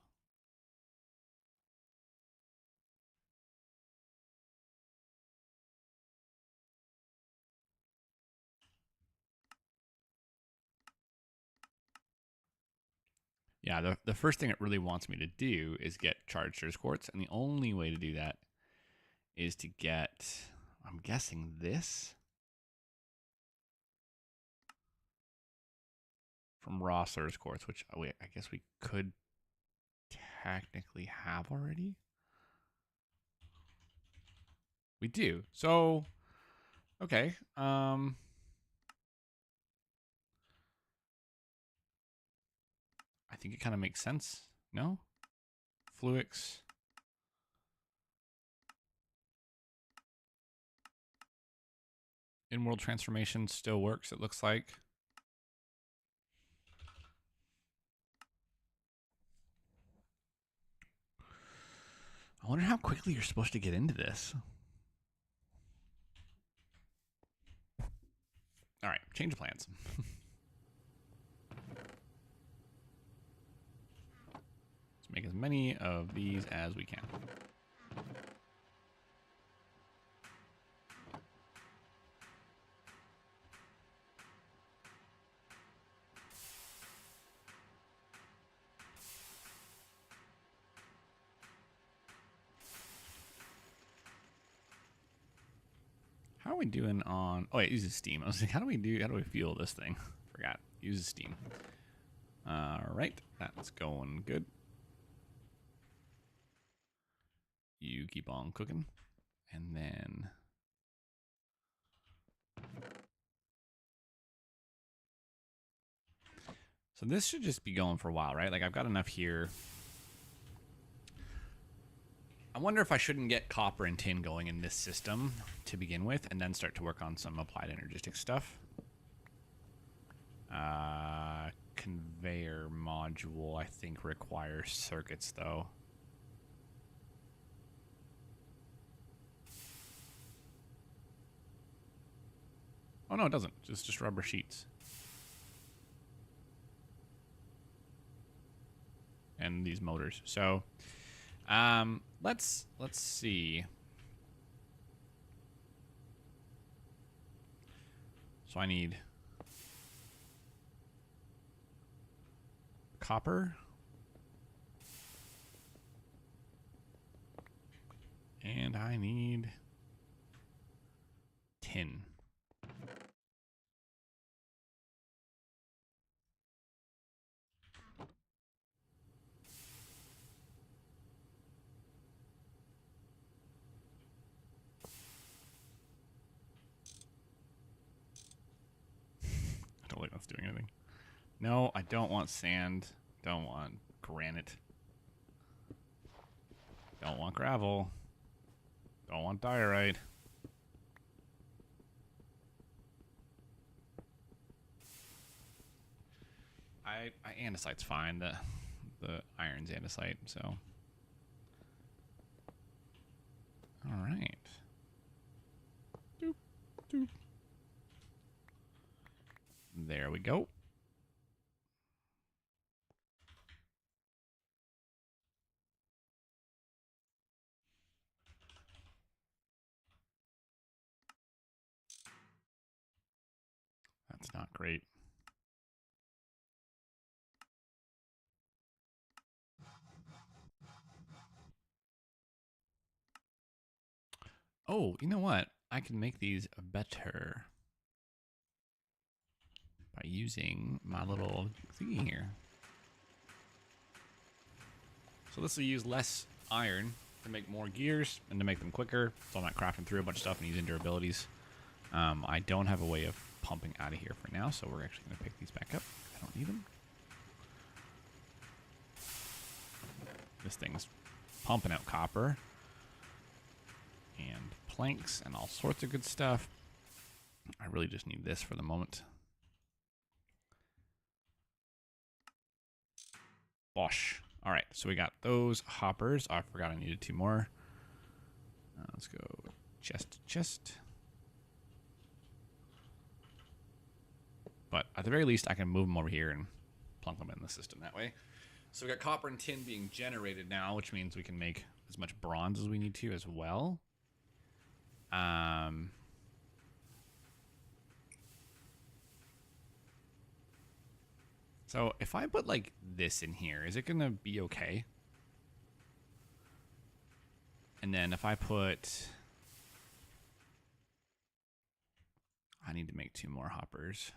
Speaker 1: Yeah, the first thing it really wants me to do is get charged Certus quartz. And the only way to do that is to get, I'm guessing this from raw Certus quartz, which I guess we could technically have already. We do. So, okay. I think it kind of makes sense. No? Fluix. In-world transformation still works, it looks like. I wonder how quickly you're supposed to get into this. All right, change of plans. Let's make as many of these as we can. How are we doing on... Oh, it uses steam. I was like, how do we fuel this thing? Forgot. Uses steam. All right, that's going good. You keep on cooking. And then... So this should just be going for a while, right? Like, I've got enough here. I wonder if I shouldn't get copper and tin going in this system to begin with, and then start to work on some applied energistic stuff. Conveyor module, I think, requires circuits, though. Oh, no, it doesn't. It's just rubber sheets. And these motors. So, let's see. So I need copper. And I need tin. I don't think that's doing anything. No, I don't want sand. Don't want granite. Don't want gravel. Don't want diorite. Andesite's fine. The iron's andesite, so. All right. Doop, doop. There we go. It's not great. Oh, you know what? I can make these better by using my little thingy here. So this will use less iron to make more gears and to make them quicker, so I'm not crafting through a bunch of stuff and using durabilities. I don't have a way of pumping out of here for now, so we're actually going to pick these back up. I don't need them. This thing's pumping out copper and planks and all sorts of good stuff. I really just need this for the moment. Bosh. All right, so we got those hoppers. Oh, I forgot I needed 2 more. Let's go chest to chest. But at the very least, I can move them over here and plunk them in the system that way. So we got copper and tin being generated now, which means we can make as much bronze as we need to as well. So if I put like this in here, is it gonna be okay? And then if I put, I need to make 2 more hoppers.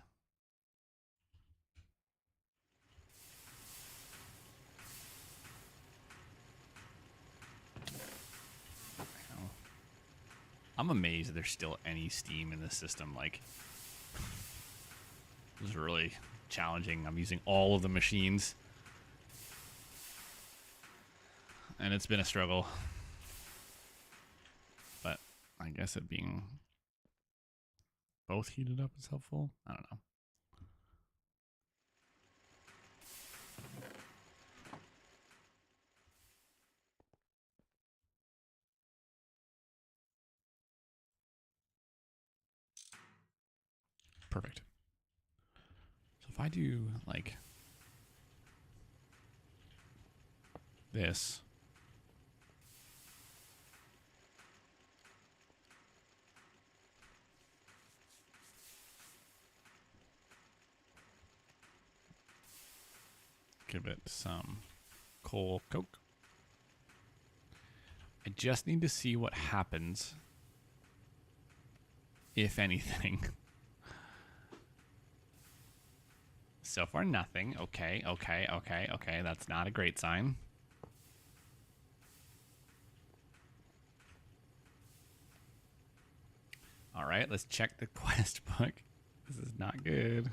Speaker 1: I'm amazed that there's still any steam in this system. Like, this is really challenging. I'm using all of the machines, and it's been a struggle. But I guess it being both heated up is helpful. I don't know. Perfect. So if I do like this, give it some coal coke. I just need to see what happens, if anything. So far, nothing. Okay. That's not a great sign. All right, let's check the quest book. This is not good.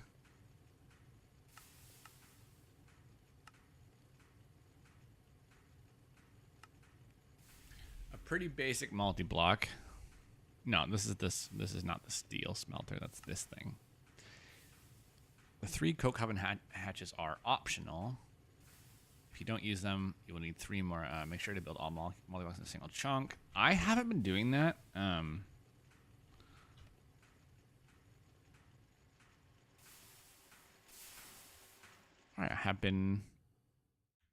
Speaker 1: A pretty basic multi-block. No, this is not the steel smelter. That's this thing. The 3 coke oven hatches are optional. If you don't use them, you will need 3 more. Make sure to build all multi-blocks in a single chunk. I haven't been doing that. All right, I have been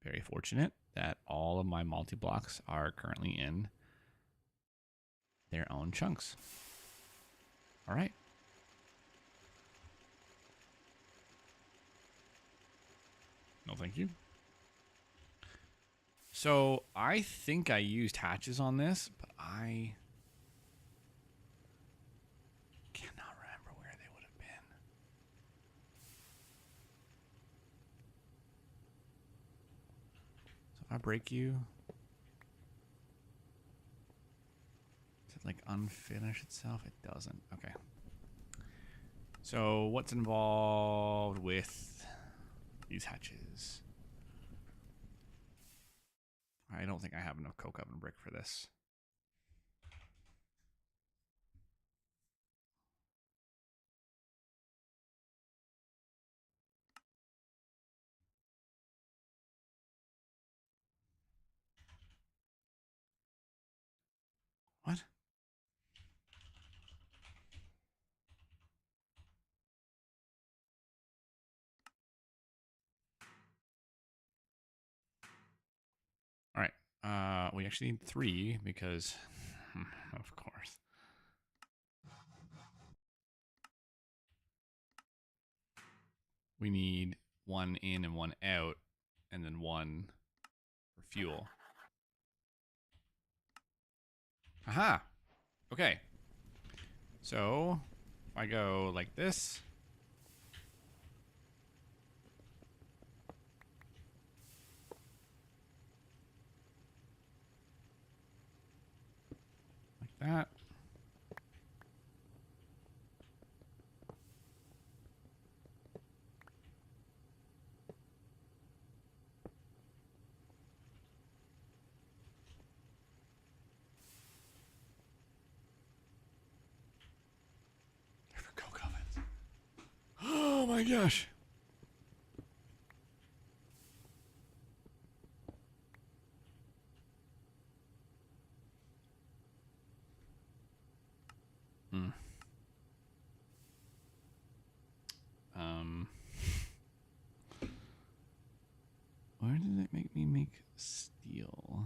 Speaker 1: very fortunate that all of my multi-blocks are currently in their own chunks. All right. No, thank you. So I think I used hatches on this, but I cannot remember where they would have been. So if I break you, does it like unfinish itself? It doesn't. Okay. So what's involved with these hatches? I don't think I have enough coke oven brick for this. What? All right. We actually need 3 because, of course. We need one in and one out, and then one for fuel. Aha! Okay. So, if I go like this. Like that. Different coke ovens. Oh my gosh. Hmm. Where did it make me make steel?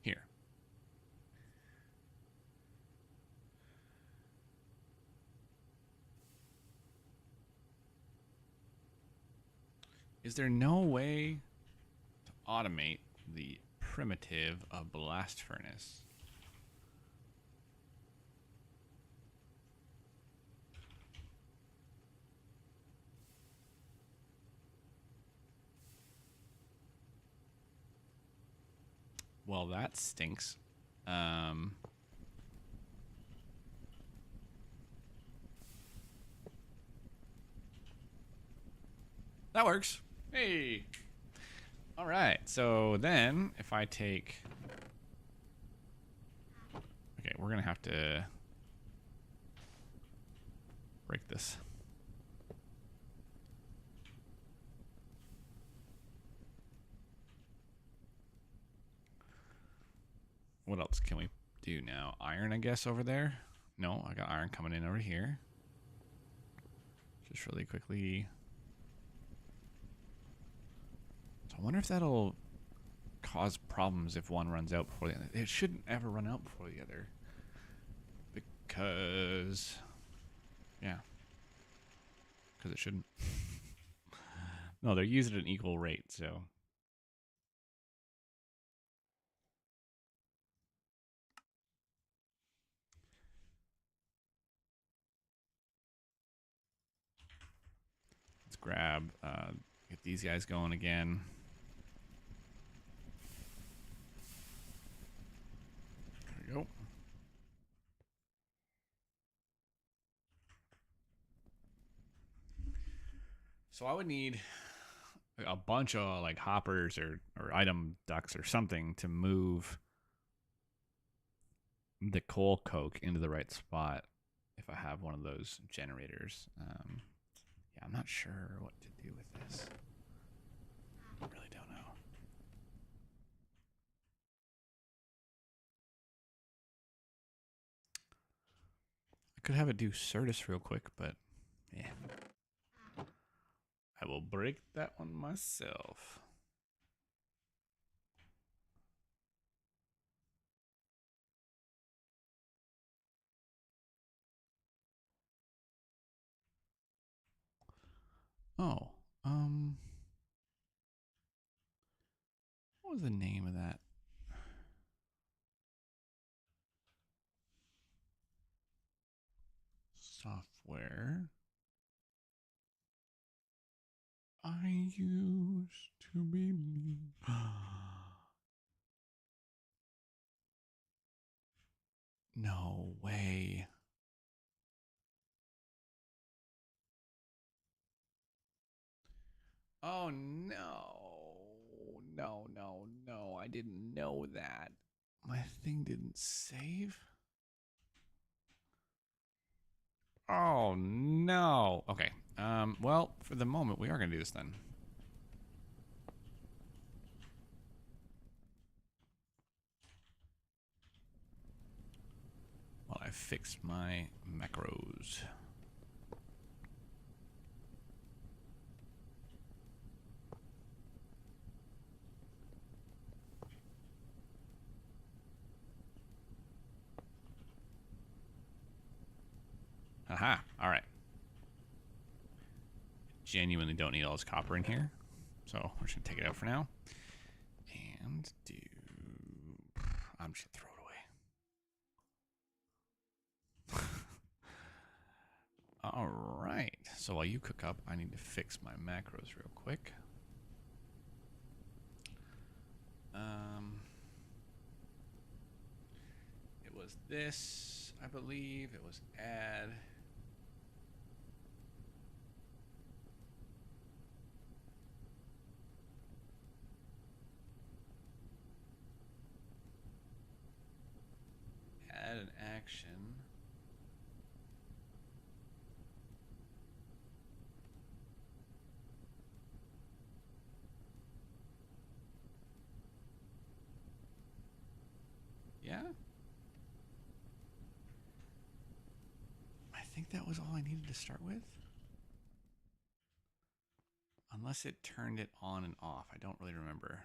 Speaker 1: Here. Is there no way to automate the primitive of blast furnace? Well, that stinks. That works. Hey. All right. So then if I take... Okay, we're going to have to break this. What else can we do now? Iron, I guess, over there? No, I got iron coming in over here. Just really quickly. So I wonder if that'll cause problems if one runs out before the other. It shouldn't ever run out before the other. Because... Yeah. Because it shouldn't. No, they're used at an equal rate, so... Let's grab, get these guys going again. There we go. So I would need a bunch of like hoppers or item ducts or something to move the coal coke into the right spot if I have one of those generators. Yeah, I'm not sure what to do with this. I really don't know. I could have it do Certus real quick, but yeah. I will break that one myself. Oh, what was the name of that? Software I used to believe. No way. Oh no. No, no, no. I didn't know that. My thing didn't save. Oh no. Okay. Well, for the moment we are gonna do this then. While I fix my macros. Aha. All right. Genuinely don't need all this copper in here. So we're just going to take it out for now. And do... I'm just going to throw it away. All right. So while you cook up, I need to fix my macros real quick. It was this, I believe. It was add. Add an action. Yeah? I think that was all I needed to start with. Unless it turned it on and off. I don't really remember.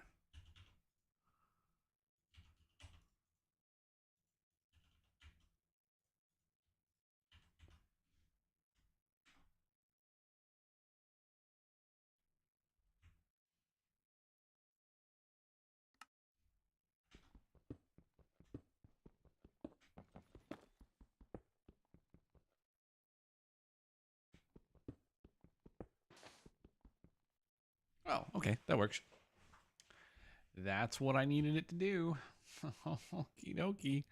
Speaker 1: Oh, okay. That works. That's what I needed it to do. Okie dokie.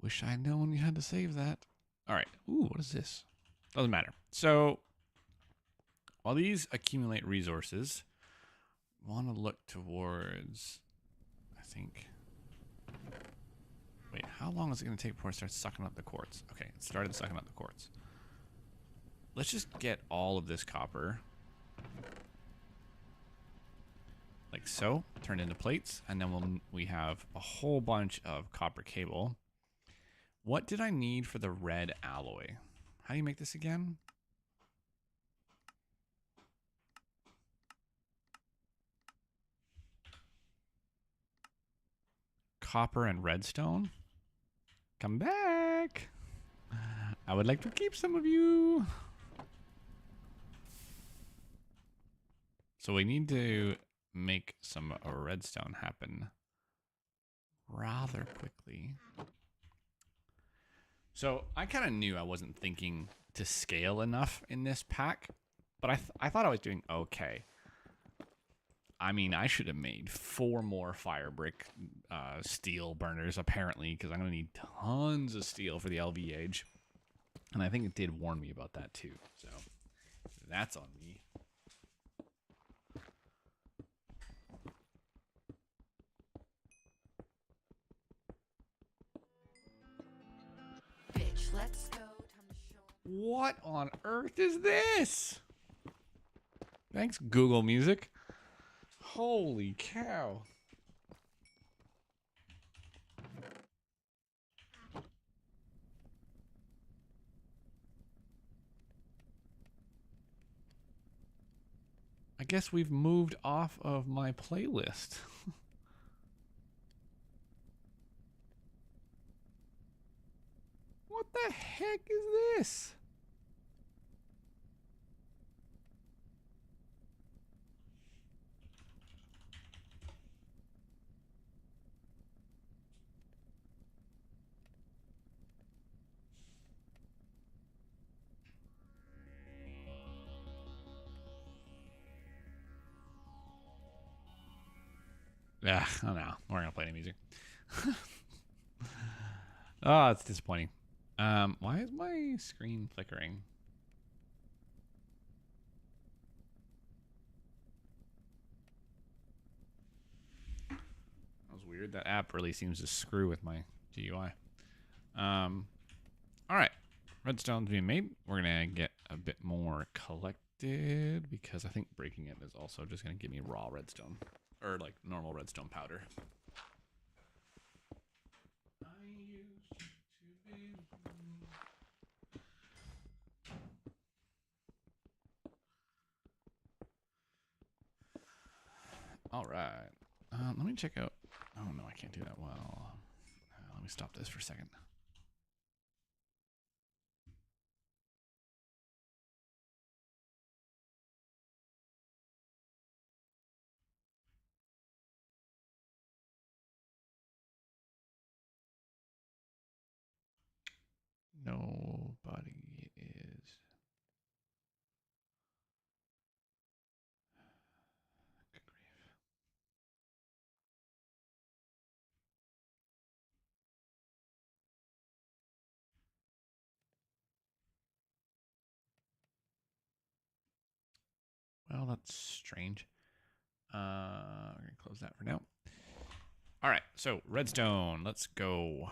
Speaker 1: Wish I'd known you had to save that. All right. Ooh, what is this? Doesn't matter. So while these accumulate resources, I want to look towards, I think. Wait, how long is it going to take before it starts sucking up the quartz? Okay, it started sucking up the quartz. Let's just get all of this copper. Like so, turned into plates, and then we have a whole bunch of copper cable. What did I need for the red alloy? How do you make this again? Copper and redstone? Come back! I would like to keep some of you. So we need to make some redstone happen rather quickly. So I kind of knew I wasn't thinking to scale enough in this pack, but I thought I was doing okay. I mean, I should have made 4 more fire brick steel burners, apparently, because I'm going to need tons of steel for the LV age. And I think it did warn me about that, too. So that's on me.
Speaker 2: Bitch, let's go. Time to show.
Speaker 1: What on earth is this? Thanks, Google Music. Holy cow. I guess we've moved off of my playlist. What the heck is this? Yeah, I don't know. We're gonna play any music. Oh, it's disappointing. Why is my screen flickering? That was weird. That app really seems to screw with my GUI. All right. Redstone's being made. We're gonna get a bit more collected because I think breaking it is also just gonna give me raw redstone. Or like normal redstone powder. I used to be... All right. Let me check out. Oh no, I can't do that well. Let me stop this for a second. Nobody is. Good grief. Well, that's strange. We're gonna close that for now. All right, so redstone. Let's go.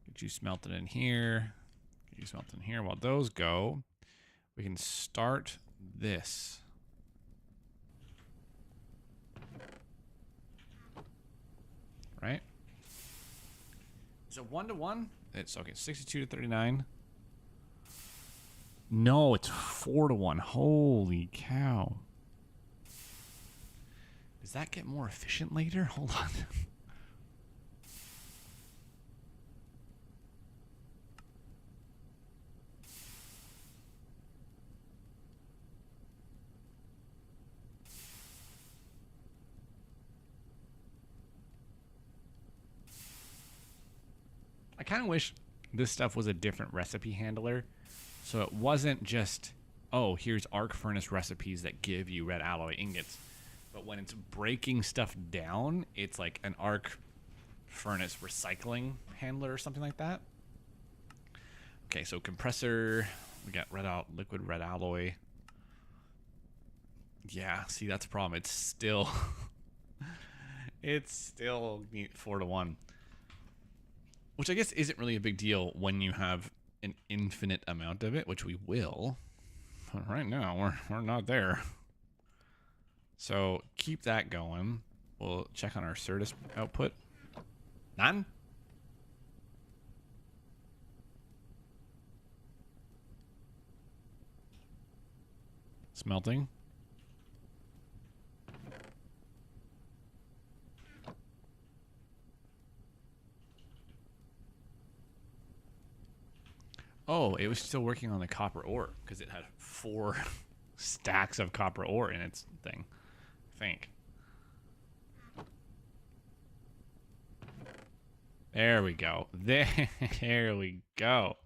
Speaker 1: Get you smelted in here. Get you smelted in here. While those go, we can start this. Right? Is it 1-to-1? It's okay. 62 to 39. No, it's 4-to-1. Holy cow. Does that get more efficient later? Hold on. I kind of wish this stuff was a different recipe handler. So it wasn't just, oh, here's arc furnace recipes that give you red alloy ingots. But when it's breaking stuff down, it's like an arc furnace recycling handler or something like that. Okay, so compressor, we got liquid red alloy. Yeah, see, that's a problem. It's still, it's still 4-to-1. Which I guess isn't really a big deal when you have an infinite amount of it, which we will. But right now, we're not there. So keep that going. We'll check on our Certus output. None? Smelting. Oh, it was still working on the copper ore because it had 4 stacks of copper ore in its thing, I think. There we go. There we go.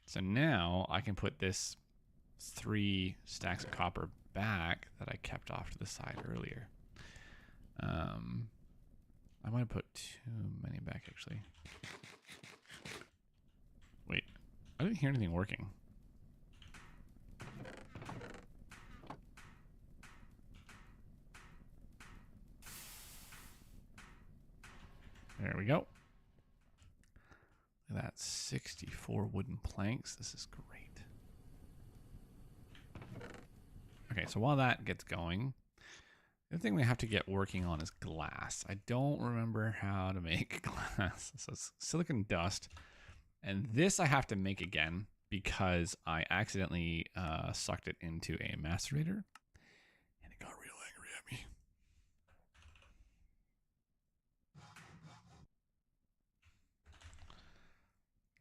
Speaker 1: So now I can put this 3 stacks of copper back that I kept off to the side earlier. I might have put too many back actually. Wait, I didn't hear anything working. There we go. Look at that, 64 wooden planks. This is great. Okay, so while that gets going, the other thing we have to get working on is glass. I don't remember how to make glass. So it's silicon dust. And this I have to make again because I accidentally sucked it into a macerator. And it got real angry at me.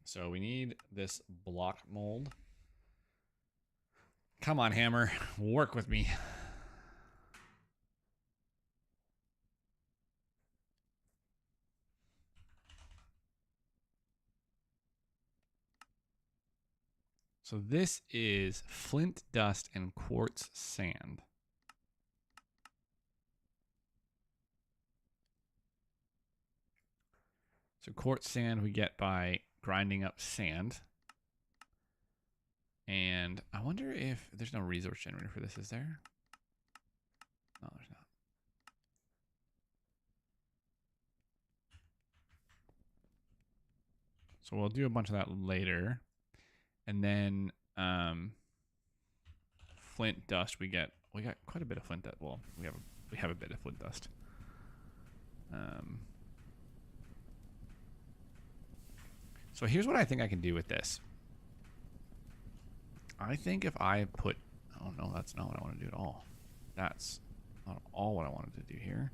Speaker 1: So we need this block mold. Come on, hammer. Work with me. So this is flint dust and quartz sand. So quartz sand we get by grinding up sand. And I wonder if there's no resource generator for this, is there? No, there's not. So we'll do a bunch of that later. And then flint dust we got quite a bit of flint dust. Well, we have a bit of flint dust. So here's what I think I can do with this. I think if I put, oh no, that's not what I want to do at all. That's not all what I wanted to do here.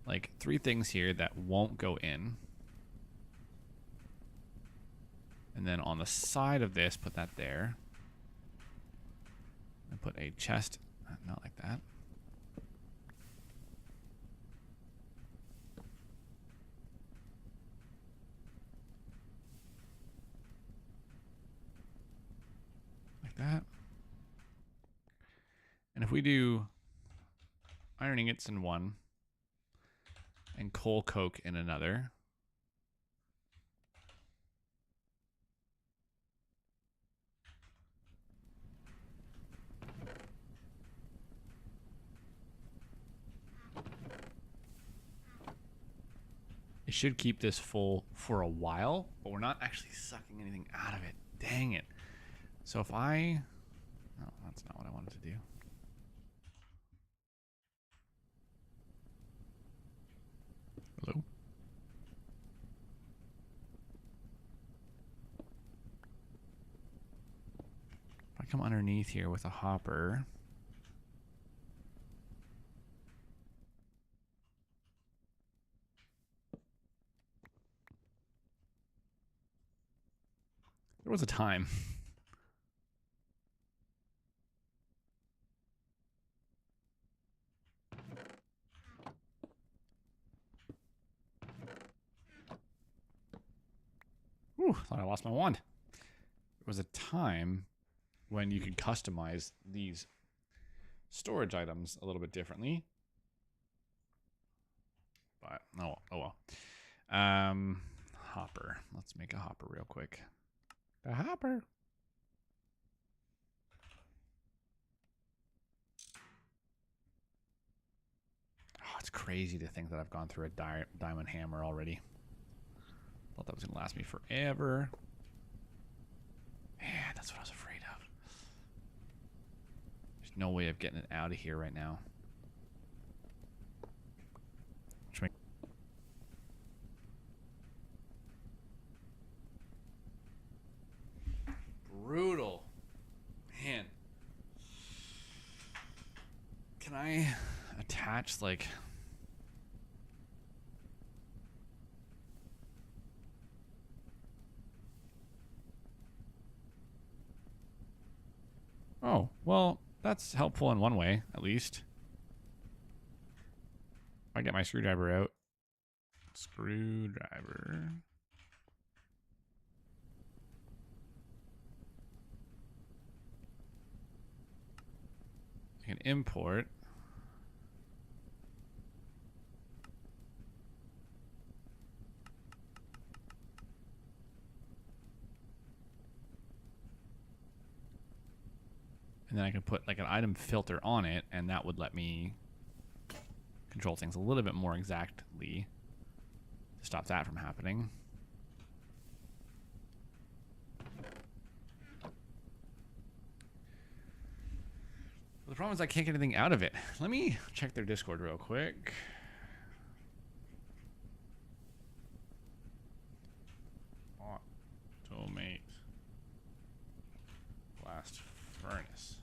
Speaker 1: Like 3 things here that won't go in. And then on the side of this, put that there. And put a chest, not like that. if we do iron ingots in one and coal coke in another, it should keep this full for a while, but we're not actually sucking anything out of it. Dang it. So if I... No, that's not what I wanted to do. Hello? If I come underneath here with a hopper... There was a time. Whew, thought I lost my wand. There was a time when you could customize these storage items a little bit differently. But, oh well. Hopper. Let's make a hopper real quick. The hopper. Oh, it's crazy to think that I've gone through a diamond hammer already. Thought that was going to last me forever. Man, that's what I was afraid of. There's no way of getting it out of here right now. Brutal. Man. Can I attach, like... Oh, well, that's helpful in one way, at least. If I get my screwdriver out. Screwdriver. I can import. And then I can put like an item filter on it, and that would let me control things a little bit more exactly to stop that from happening. The problem is I can't get anything out of it. Let me check their Discord real quick. Automate blast furnace.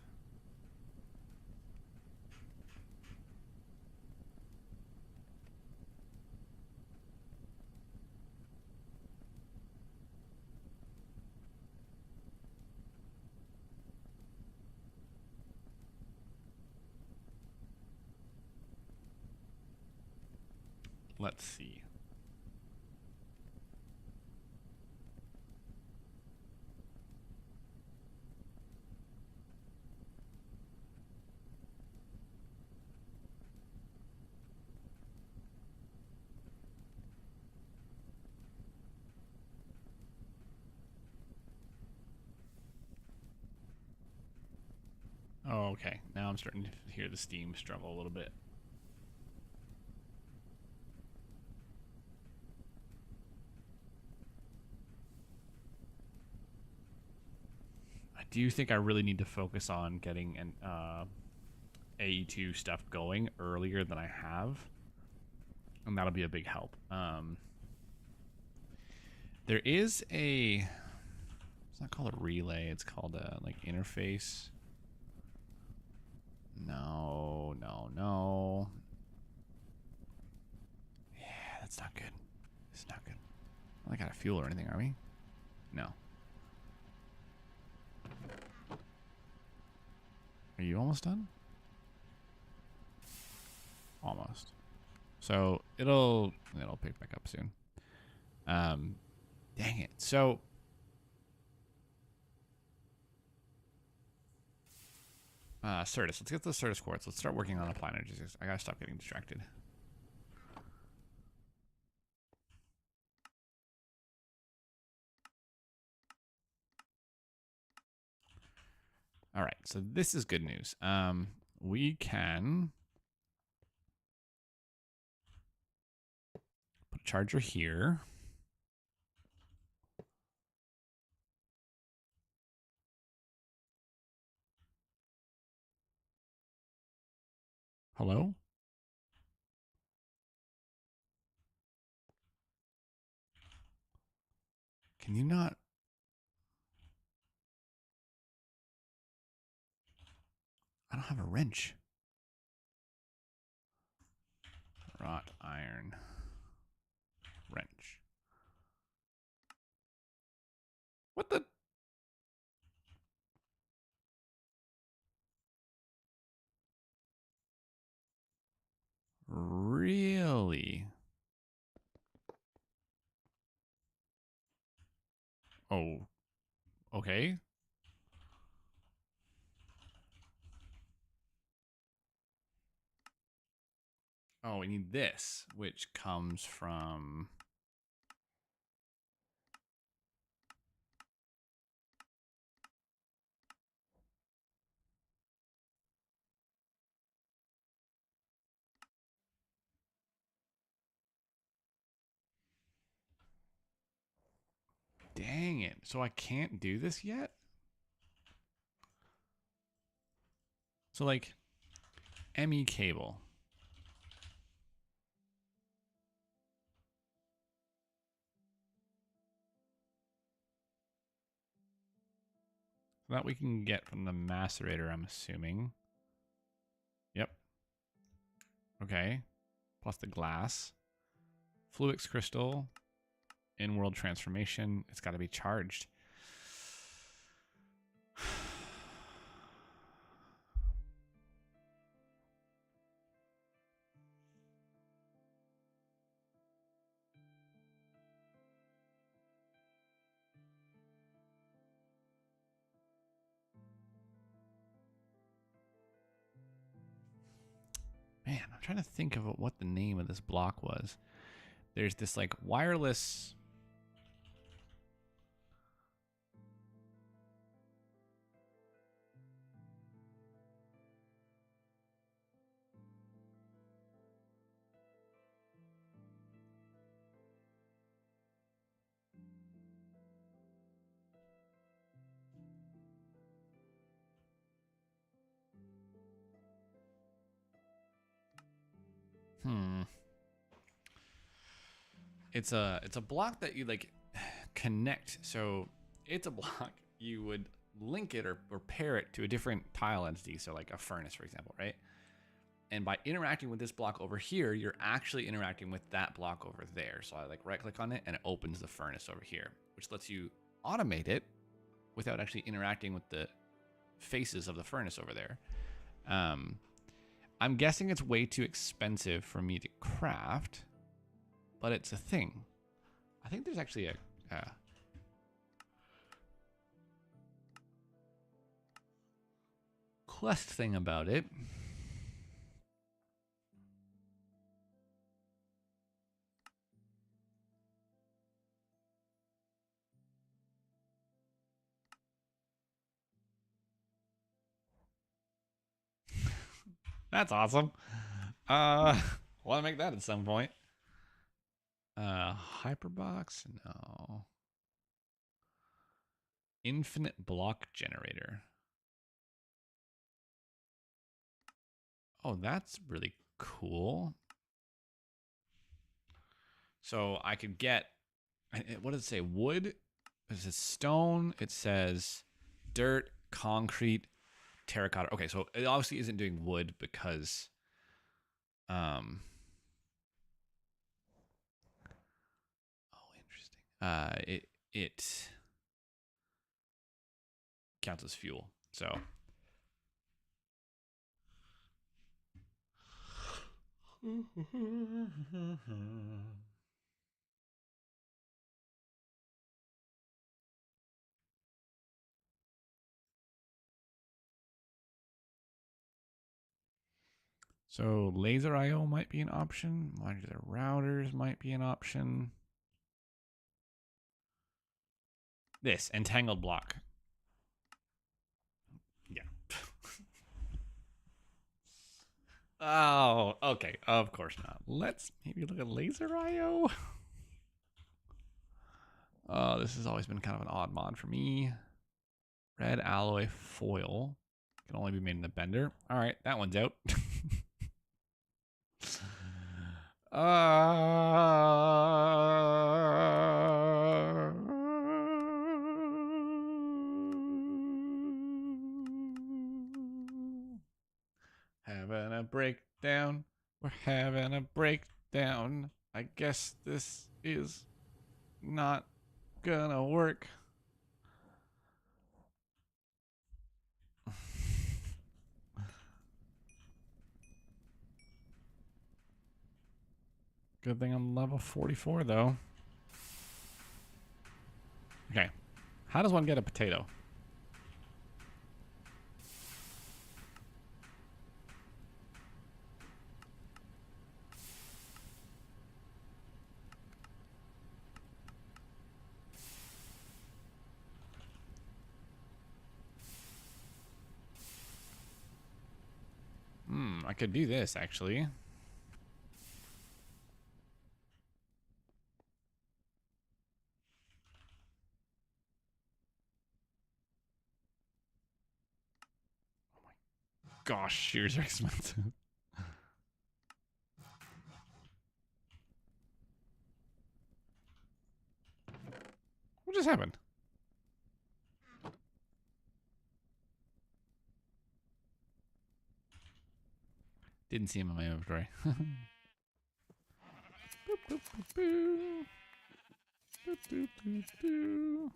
Speaker 1: Let's see. Oh, okay. Now I'm starting to hear the Steam struggle a little bit. I do think I really need to focus on getting an AE2 stuff going earlier than I have. And that'll be a big help. There is a... It's not called a relay. It's called a, like, interface. No. Yeah, that's not good. It's not good. I don't got a fuel or anything, are we? No. Are you almost done? Almost. So it'll pick back up soon. Dang it. So Certus. Let's get the Certus quartz. Let's start working on the planet. I gotta stop getting distracted. All right, so this is good news. We can put a charger here. Hello? Can you not? I don't have a wrench. Wrought iron wrench. What the? Really? Oh, okay. Oh, we need this, which comes from. Dang it. So I can't do this yet? So, like, ME cable. That we can get from the macerator, I'm assuming. Yep. Okay. Plus the glass. Fluix crystal. In-world transformation. It's got to be charged. Man, I'm trying to think of what the name of this block was. There's this like wireless. Hmm. It's a block that you like connect. So it's a block you would link it or pair it to a different tile entity. So like a furnace, for example, right? And by interacting with this block over here, you're actually interacting with that block over there. So I like right click on it and it opens the furnace over here, which lets you automate it without actually interacting with the faces of the furnace over there. I'm guessing it's way too expensive for me to craft, but it's a thing. I think there's actually a quest thing about it. That's awesome. Want to make that at some point. Hyperbox? No. Infinite block generator. Oh, that's really cool. So I could get, what does it say? Wood? It says stone. It says dirt, concrete, terracotta. Okay, so it obviously isn't doing wood because, oh, interesting. It counts as fuel. So. So laser IO might be an option. Modular routers might be an option. This entangled block. Yeah. Oh, okay. Of course not. Let's maybe look at laser IO. Oh, this has always been kind of an odd mod for me. Red alloy foil. Can only be made in the bender. All right, that one's out. Having a breakdown. We're having a breakdown. I guess this is not gonna work. Good thing I'm level 44 though. Okay. How does one get a potato? I could do this actually. Gosh, shears are expensive. What just happened? Didn't see him in my inventory. Boop, boop, boop, boo. Boop, boop, boop, boo.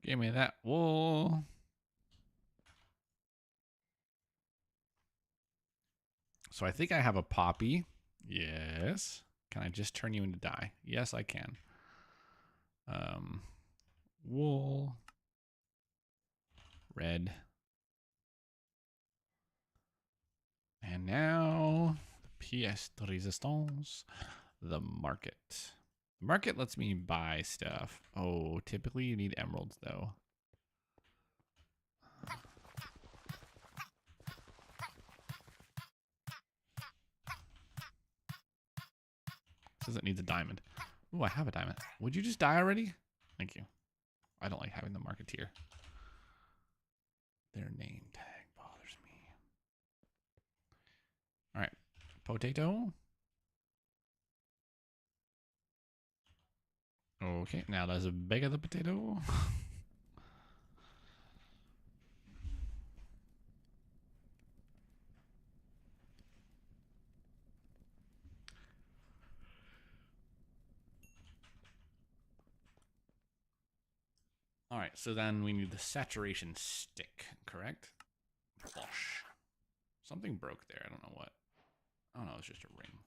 Speaker 1: Give me that wool. So I think I have a poppy. Yes. Can I just turn you into dye? Yes, I can. Wool. Red. And now the pièce de résistance, the market. The market lets me buy stuff. Oh, typically you need emeralds though. Says it needs a diamond. Ooh, I have a diamond. Would you just die already? Thank you. I don't like having the marketeer. Their name tag bothers me. All right, potato. Okay, now there's a bigger the potato. All right, so then we need the saturation stick, correct? Bosh. Something broke there. I don't know what. Oh no, it's just a ring.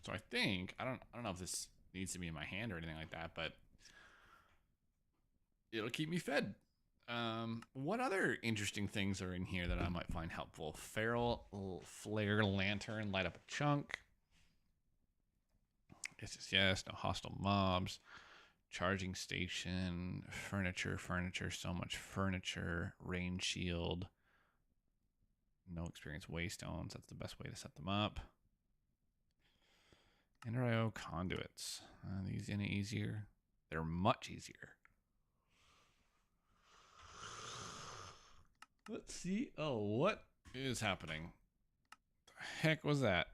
Speaker 1: So I think I don't know if this needs to be in my hand or anything like that, but it'll keep me fed. What other interesting things are in here that I might find helpful? Feral flare lantern, light up a chunk. Yes, no hostile mobs. Charging station, furniture, so much furniture, rain shield. No experience waystones. That's the best way to set them up. NRIO conduits. Are these any easier? They're much easier. Let's see. Oh, what is happening? The heck was that?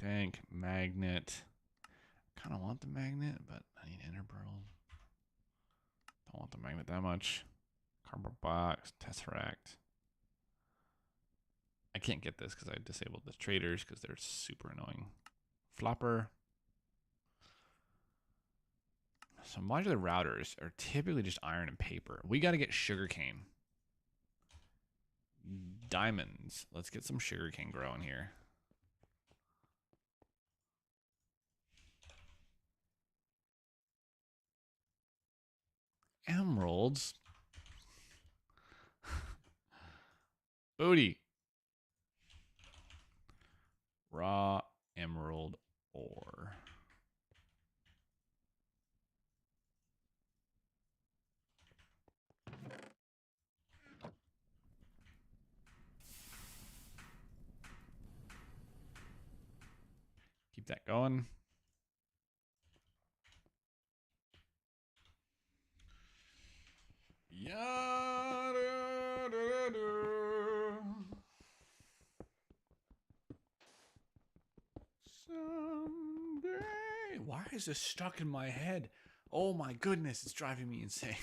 Speaker 1: Tank, magnet. Kind of want the magnet, but I need inner pearl. Don't want the magnet that much. Cardboard box, tesseract. I can't get this because I disabled the traders because they're super annoying. Flopper. So modular routers are typically just iron and paper. We got to get sugarcane. Diamonds. Let's get some sugarcane growing here. emeralds. Booty. Raw emerald ore. Keep that going. Yeah. Someday. Why is this stuck in my head? Oh my goodness, it's driving me insane.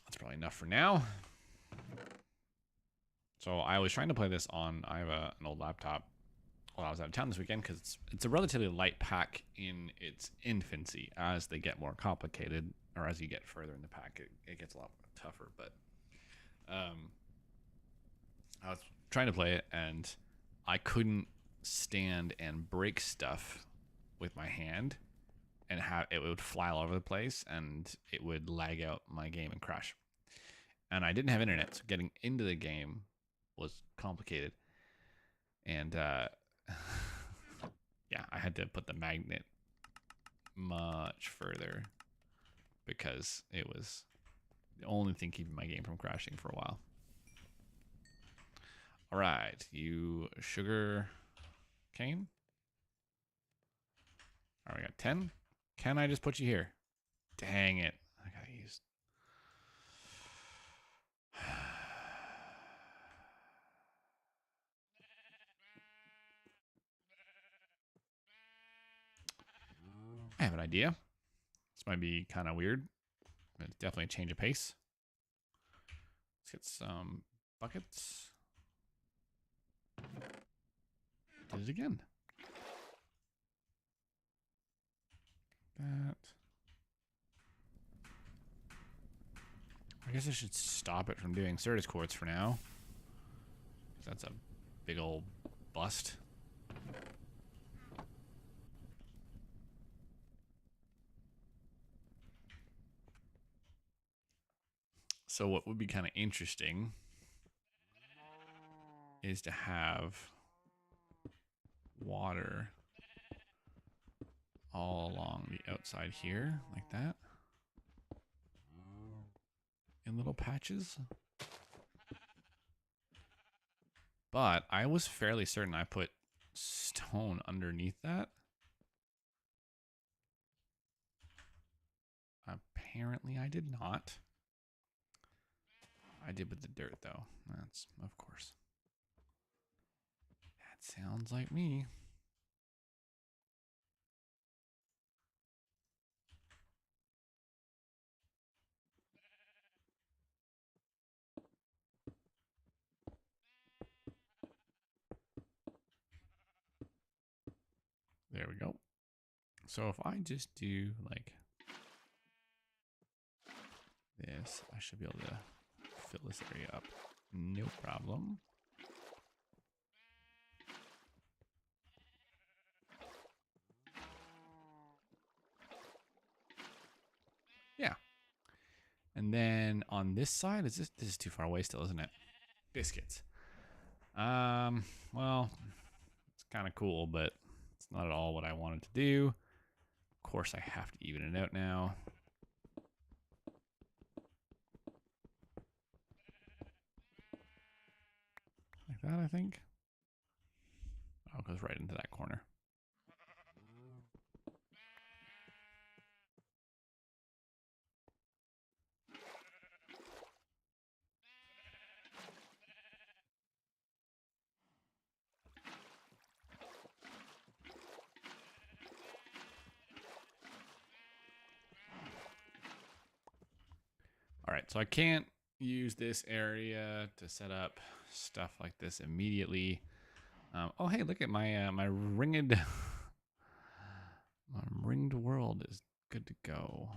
Speaker 1: That's probably enough for now. So I was trying to play this on, I have an old laptop while I was out of town this weekend because it's a relatively light pack in its infancy. As they get more complicated, or as you get further in the pack, it gets a lot tougher. But I was trying to play it, and I couldn't stand and break stuff with my hand, and have it would fly all over the place, and it would lag out my game and crash. And I didn't have internet, so getting into the game was complicated. And yeah, I had to put the magnet much further because it was the only thing keeping my game from crashing for a while. All right, you sugar cane. All right, we got 10. Can I just put you here? Dang it. I gotta use. I have an idea. This might be kind of weird, but it's definitely a change of pace. Let's get some buckets. Did it again. That. I guess I should stop it from doing Certus quartz for now. That's a big old bust. So what would be kind of interesting is to have water all along the outside here, like that, in little patches. But I was fairly certain I put stone underneath that. Apparently I did not. I did with the dirt though. That's, of course. That sounds like me. There we go. So if I just do like this, I should be able to fill this area up. No problem. Yeah. And then on this side, this is too far away still, isn't it? Biscuits. Well, it's kind of cool, but it's not at all what I wanted to do. Of course, I have to even it out now. Like that, I think. Oh, it goes right into that corner. All right, so I can't use this area to set up stuff like this immediately. Oh, hey, look at my my ringed my ringed world is good to go.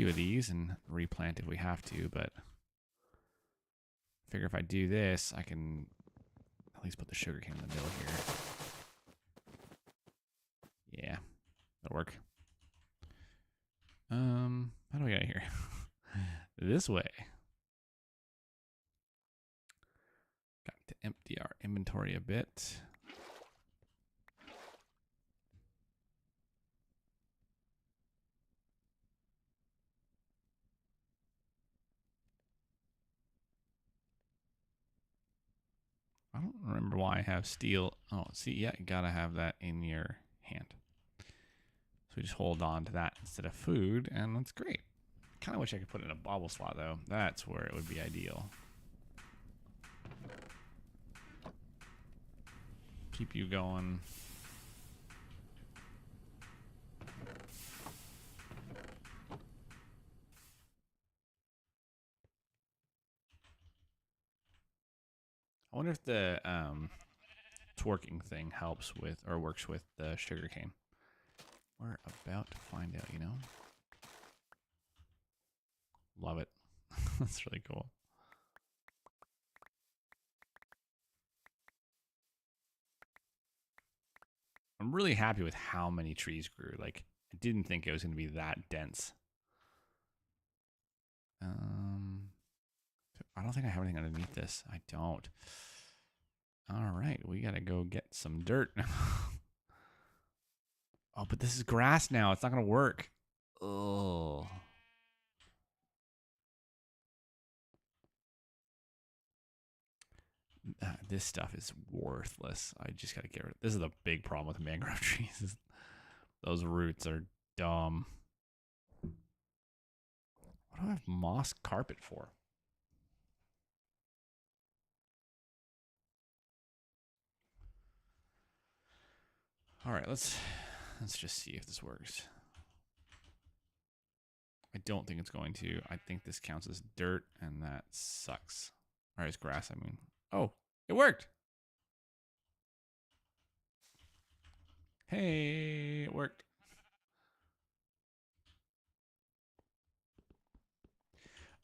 Speaker 1: few of these and replant if we have to, but I figure if I do this, I can at least put the sugarcane in the middle here. Yeah, that'll work. How do we get out of here? This way. Got to empty our inventory a bit. I don't remember why I have steel. Oh, see, yeah, you gotta have that in your hand. So we just hold on to that instead of food, and that's great. Kind of wish I could put it in a bobble slot, though. That's where it would be ideal. Keep you going. I wonder if the twerking thing helps with or works with the sugarcane. We're about to find out, you know? Love it. That's really cool. I'm really happy with how many trees grew. Like, I didn't think it was going to be that dense. I don't think I have anything underneath this. I don't. All right, we got to go get some dirt. Oh, but this is grass now. It's not going to work. Oh. This stuff is worthless. I just got to get rid of it. This is the big problem with mangrove trees. Those roots are dumb. What do I have moss carpet for? All right, let's just see if this works. I don't think it's going to. I think this counts as dirt, and that sucks. Or as grass, I mean. Oh, it worked. Hey, it worked.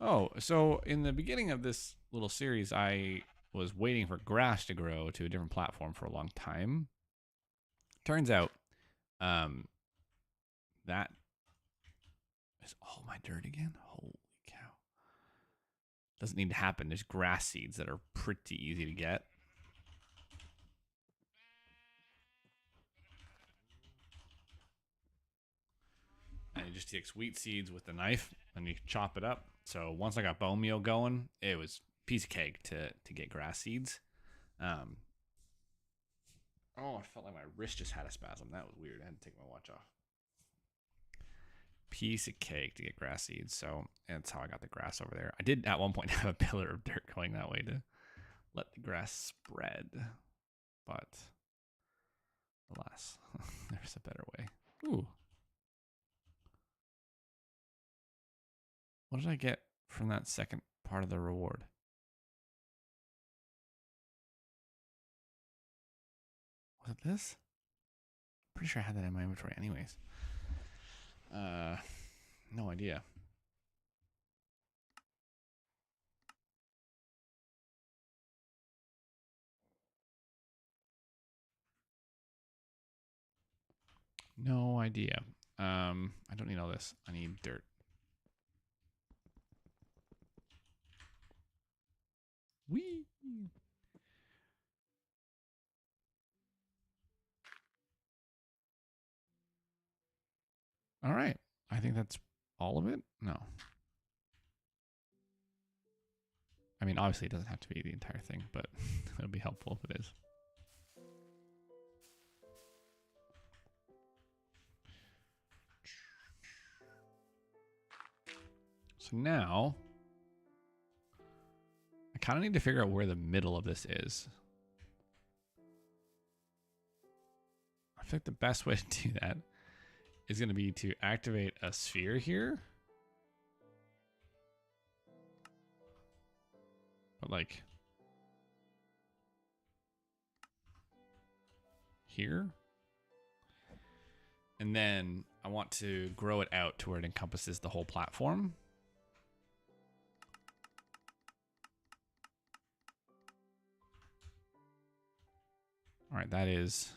Speaker 1: Oh, so in the beginning of this little series, I was waiting for grass to grow to a different platform for a long time. Turns out, that is all my dirt again. Holy cow! Doesn't need to happen. There's grass seeds that are pretty easy to get. And you just take wheat seeds with the knife and you chop it up. So once I got bone meal going, it was a piece of cake to get grass seeds. Oh, I felt like my wrist just had a spasm. That was weird. I had to take my watch off. Piece of cake to get grass seeds. So that's how I got the grass over there. I did at one point have a pillar of dirt going that way to let the grass spread. But alas, there's a better way. Ooh. What did I get from that second part of the reward? Was it this? Pretty sure I had that in my inventory anyways. No idea. No idea. I don't need all this. I need dirt. Whee! All right. I think that's all of it. No. I mean, obviously, it doesn't have to be the entire thing, but it'll be helpful if it is. So now, I kind of need to figure out where the middle of this is. I think the best way to do that is going to be to activate a sphere here. But like here. And then I want to grow it out to where it encompasses the whole platform. All right, that is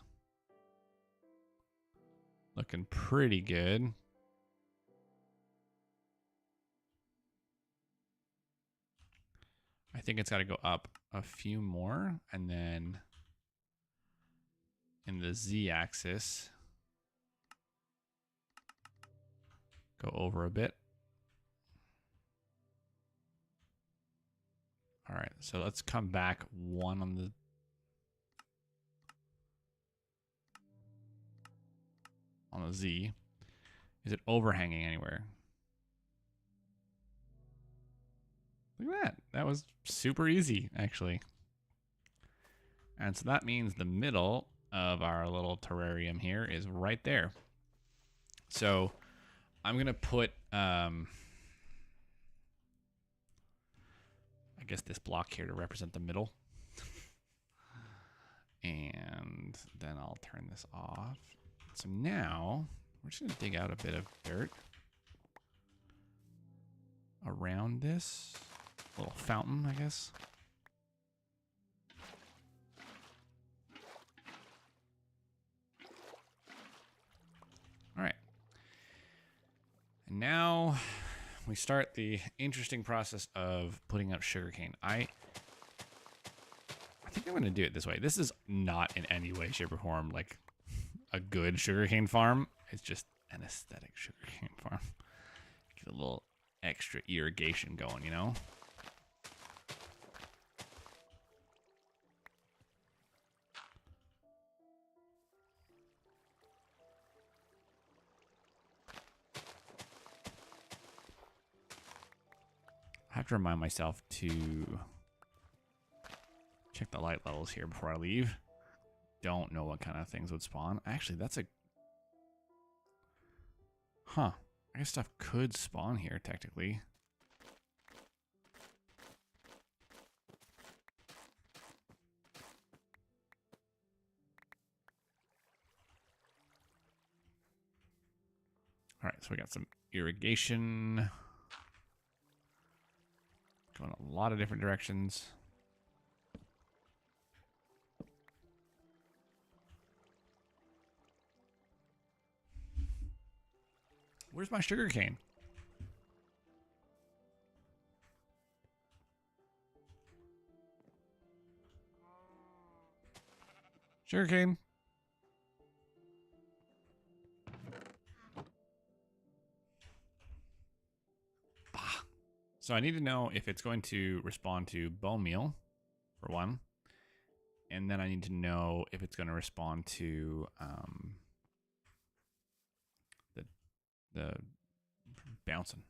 Speaker 1: looking pretty good. I think it's got to go up a few more, and then in the z-axis, go over a bit. All right, so let's come back one on the Z. Is it overhanging anywhere? Look at that. That was super easy, actually. And so that means the middle of our little terrarium here is right there. So I'm going to put, I guess this block here to represent the middle. And then I'll turn this off. So now we're just going to dig out a bit of dirt around this little fountain, I guess. All right. And now we start the interesting process of putting up sugarcane. I think I'm going to do it this way. This is not in any way, shape, or form like a good sugarcane farm. It's just an aesthetic sugarcane farm. Get a little extra irrigation going, you know? I have to remind myself to check the light levels here before I leave. Don't know what kind of things would spawn. Actually, that's a... Huh. I guess stuff could spawn here, technically. All right, so we got some irrigation. Going a lot of different directions. Where's my sugar cane? Sugar cane. Bah. So I need to know if it's going to respond to bone meal, for one. And then I need to know if it's going to respond to the bouncing.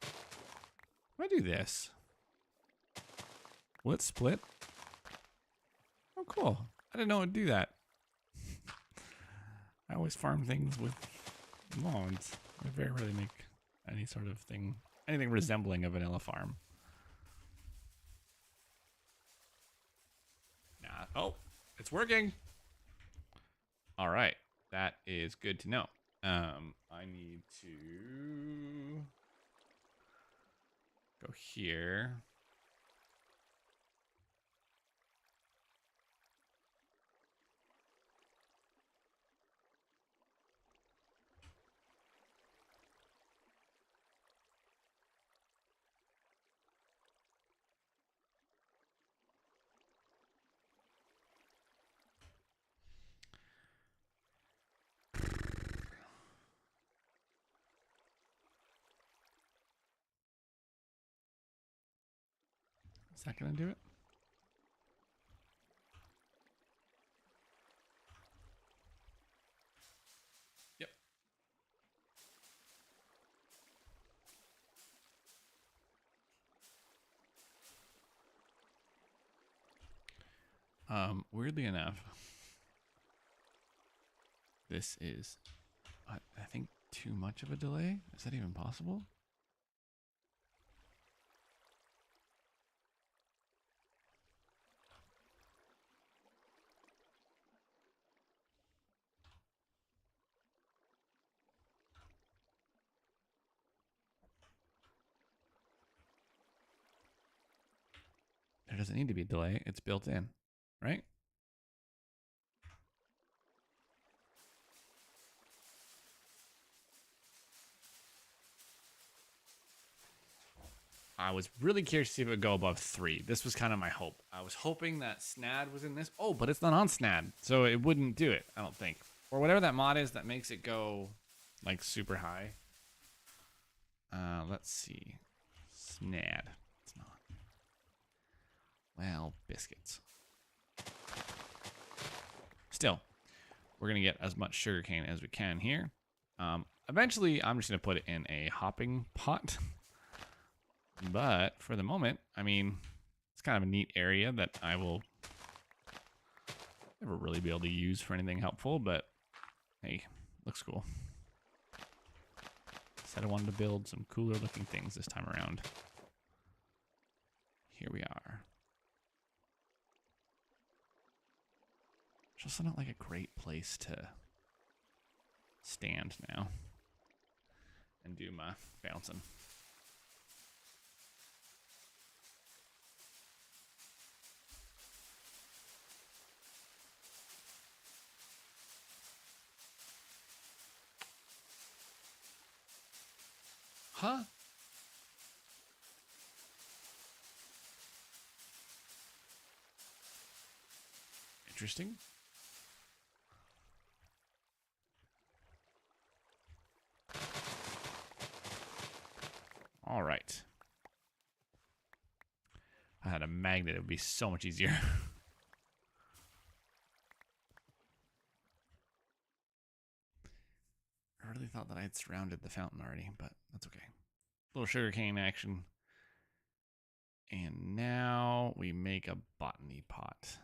Speaker 1: If I do this, will it split? Oh, cool. I didn't know it would do that. I always farm things with mods. I very rarely make any sort of thing, anything resembling a vanilla farm. Nah. Oh, it's working. All right. That is good to know. I need to go here. Is that going to do it? Yep. Weirdly enough, this is, I think, too much of a delay. Is that even possible? doesn't need to be a delay. It's built in, right? I was really curious to see if it would go above 3. This was kind of my hope. I was hoping that Snad was in this. Oh, but it's not on Snad, so it wouldn't do it, I don't think. Or whatever that mod is that makes it go, like, super high. Let's see. Snad. It's not. Well, biscuits. Still, we're going to get as much sugarcane as we can here. Eventually, I'm just going to put it in a hopping pot. But for the moment, I mean, it's kind of a neat area that I will never really be able to use for anything helpful, but hey, looks cool. Said I wanted to build some cooler looking things this time around. Here we are. It's also not like a great place to stand now and do my bouncing. Huh? Interesting. All right. If I had a magnet, it would be so much easier. I really thought that I had surrounded the fountain already, but that's okay. Little sugarcane action. And now we make a botany pot.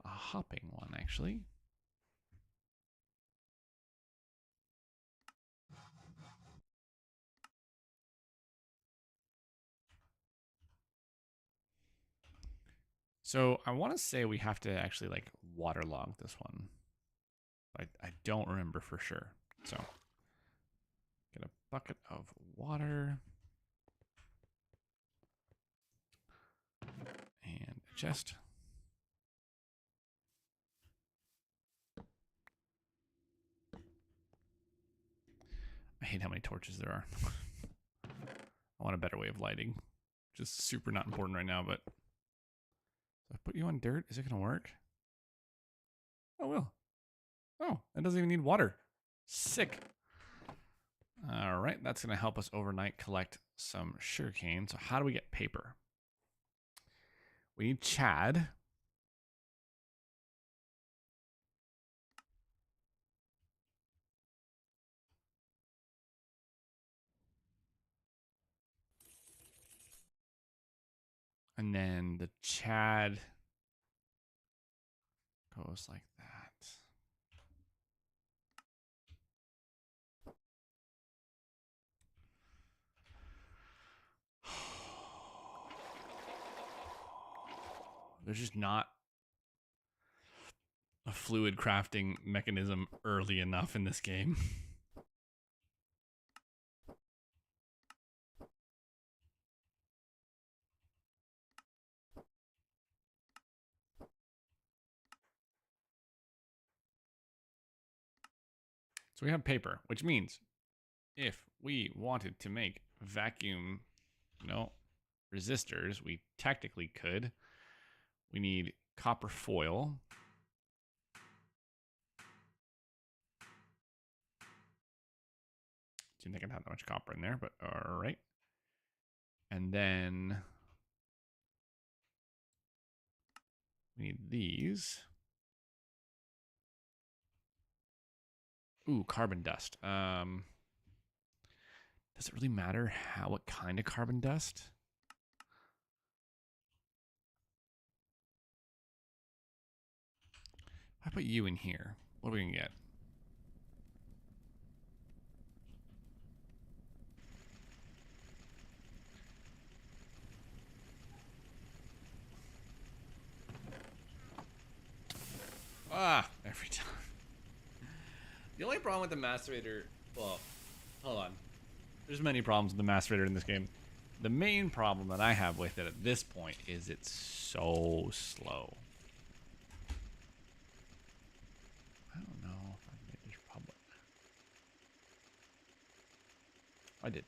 Speaker 1: A hopping one, actually. So I want to say we have to actually like waterlog this one. I don't remember for sure. So get a bucket of water. And a chest. I hate how many torches there are. I want a better way of lighting. Just super not important right now, but if I put you on dirt, is it gonna work? Oh, it will. Oh, it doesn't even need water. Sick. All right, that's gonna help us overnight collect some sugarcane. So how do we get paper? We need Chad. And then the Chad goes like that. There's just not a fluid crafting mechanism early enough in this game. So we have paper, which means if we wanted to make vacuum, resistors, we technically could. We need copper foil. Didn't think it had that much copper in there, but all right. And then we need these. Ooh, carbon dust. Does it really matter what kind of carbon dust? If I put you in here, what are we gonna get? Ah, every time. The only problem with the macerator, well, hold on. There's many problems with the macerator in this game. The main problem that I have with it at this point is it's so slow. I don't know if I've made this public. I did.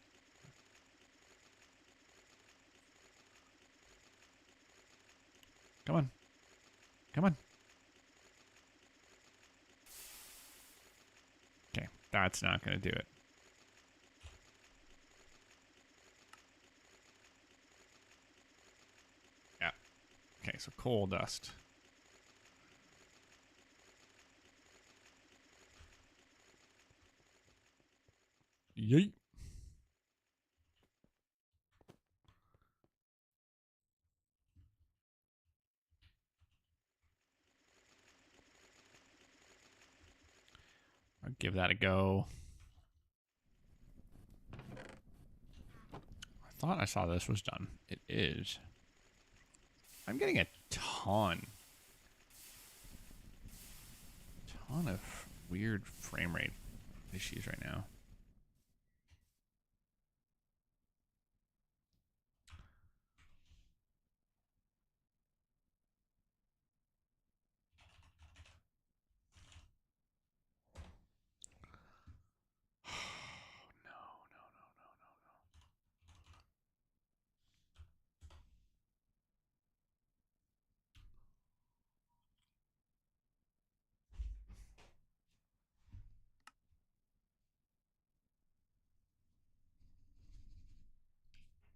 Speaker 1: Come on. Come on. Okay, that's not going to do it. Yeah. Okay, so coal dust. Yeet. I'll give that a go. I thought I saw this was done. It is. I'm getting a ton of weird frame rate issues right now. No, no, no, no, no, no.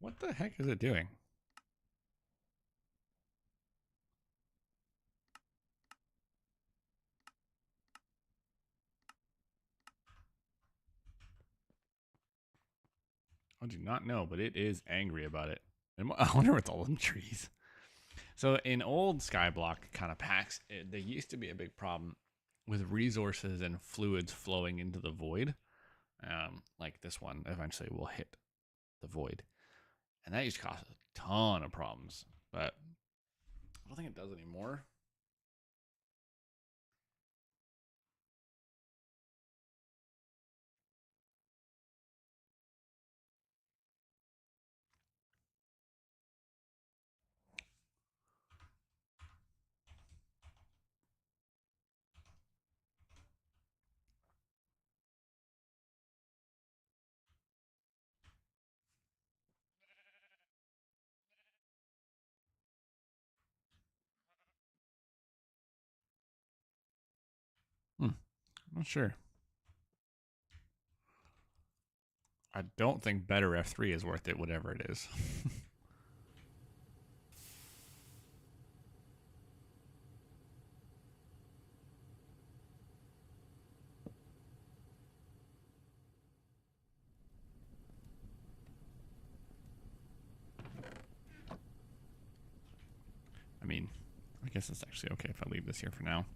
Speaker 1: What the heck is it doing? I do not know, but it is angry about it. I wonder what's all them trees. So in old Skyblock kind of packs, there used to be a big problem with resources and fluids flowing into the void. Like this one eventually will hit the void. And that used to cause a ton of problems. But I don't think it does anymore. I'm not sure. I don't think better F3 is worth it, whatever it is. I mean, I guess it's actually okay if I leave this here for now.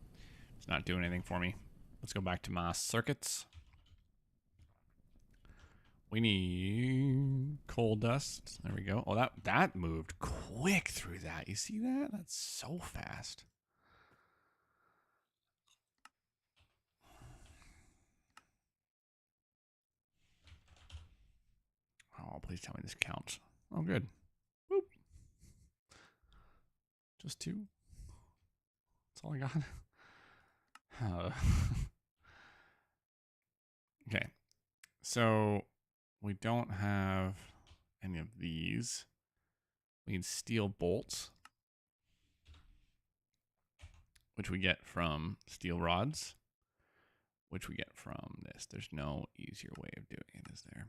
Speaker 1: It's not doing anything for me. Let's go back to my circuits. We need coal dust. There we go. Oh, that moved quick through that. You see that? That's so fast. Oh, please tell me this counts. Oh, good. Boop. Just two. That's all I got. Okay. So we don't have any of these. We need steel bolts, which we get from steel rods, which we get from this. There's no easier way of doing it, is there?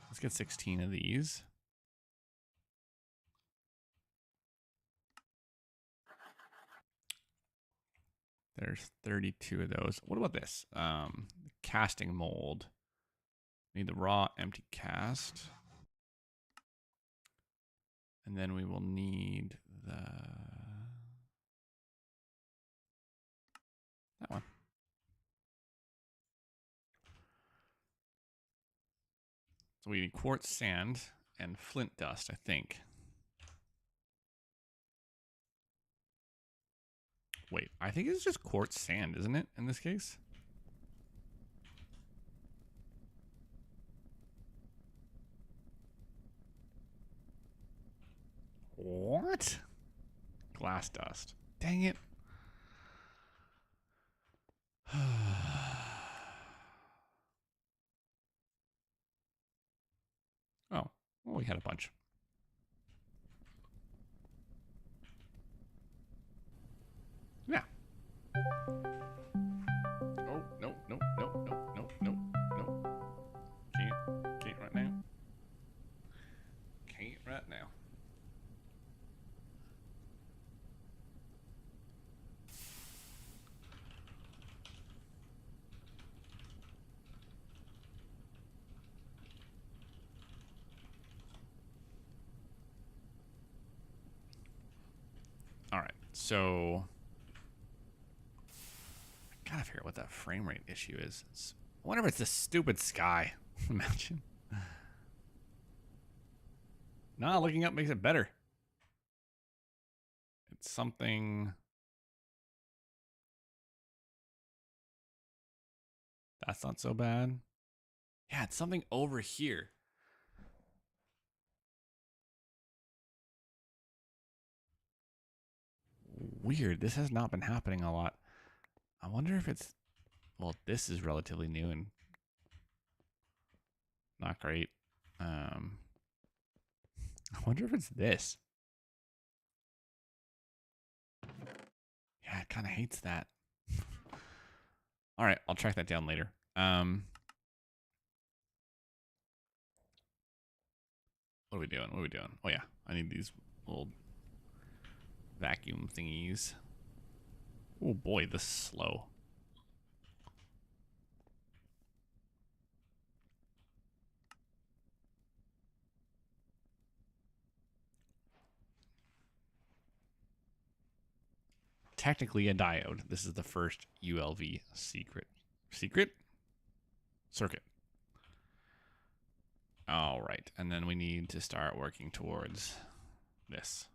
Speaker 1: Let's get 16 of these. There's 32 of those. What about this? Casting mold. Need the raw empty cast. And then we will need that one. So we need quartz sand and flint dust, I think. Wait, I think it's just quartz sand, isn't it, in this case? glass dust. Dang it. Oh, well, we had a bunch. Yeah. Oh, no, no, no, no, no, no, no. Can't right now. Can't right now. All right, so I gotta figure out what that frame rate issue is. I wonder if it's this stupid sky. Imagine. Nah, looking up makes it better. It's something. That's not so bad. Yeah, it's something over here. Weird. This has not been happening a lot. I wonder if it's. Well, this is relatively new and not great. I wonder if it's this. Yeah, it kind of hates that. All right, I'll track that down later. What are we doing? What are we doing? Oh yeah, I need these little vacuum thingies. Oh boy, this is slow. Technically a diode. This is the first ULV secret circuit. All right, and then we need to start working towards this.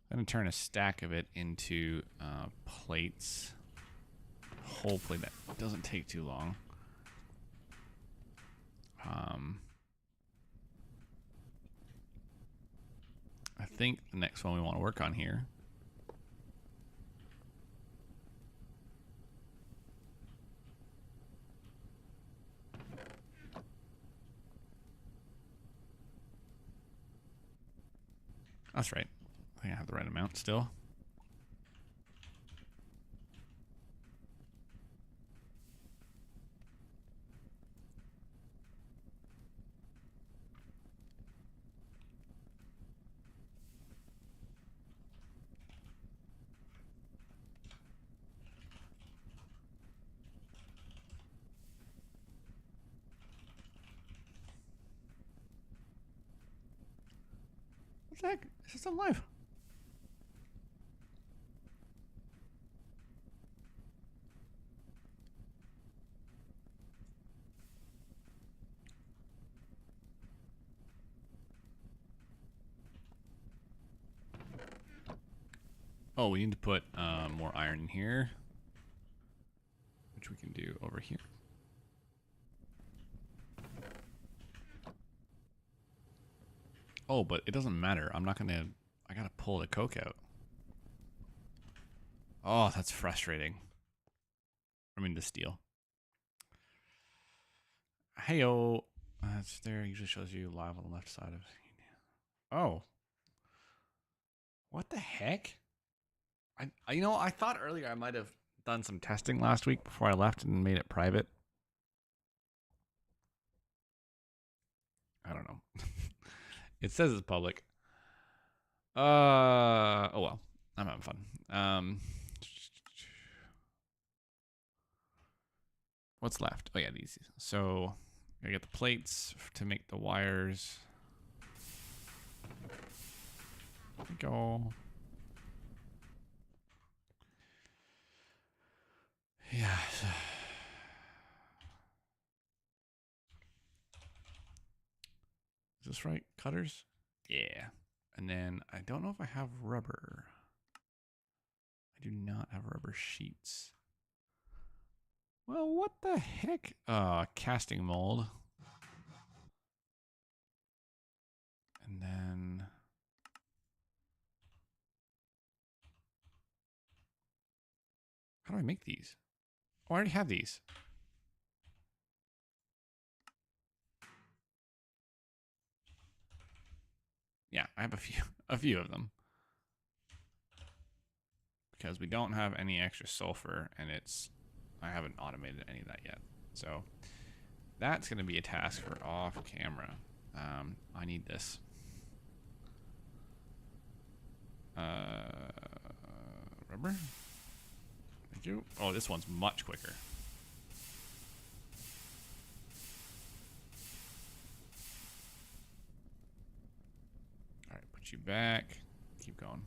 Speaker 1: I'm gonna turn a stack of it into plates. Hopefully that doesn't take too long. I think the next one we want to work on here that's right. I think I have the right amount still. What the heck? Is this alive? Oh, we need to put more iron in here, which we can do over here. Oh, but it doesn't matter. I'm not gonna. I gotta pull the coke out. Oh, that's frustrating. I mean, the steel. Heyo. That's there. Usually shows you live on the left side of. Oh. What the heck? You know, I thought earlier I might have done some testing last week before I left and made it private. I don't know. It says it's public. Oh well. I'm having fun. What's left? Oh yeah, these. So I get the plates to make the wires. There we go. Yeah. Is this right? Cutters? Yeah. And then I don't know if I have rubber. I do not have rubber sheets. Well, what the heck? Casting mold. And then how do I make these? Oh, I already have these. Yeah, I have a few of them. Because we don't have any extra sulfur, and I haven't automated any of that yet. So that's going to be a task for off camera. I need this. Rubber? Thank you. Oh, this one's much quicker. All right, put you back. Keep going.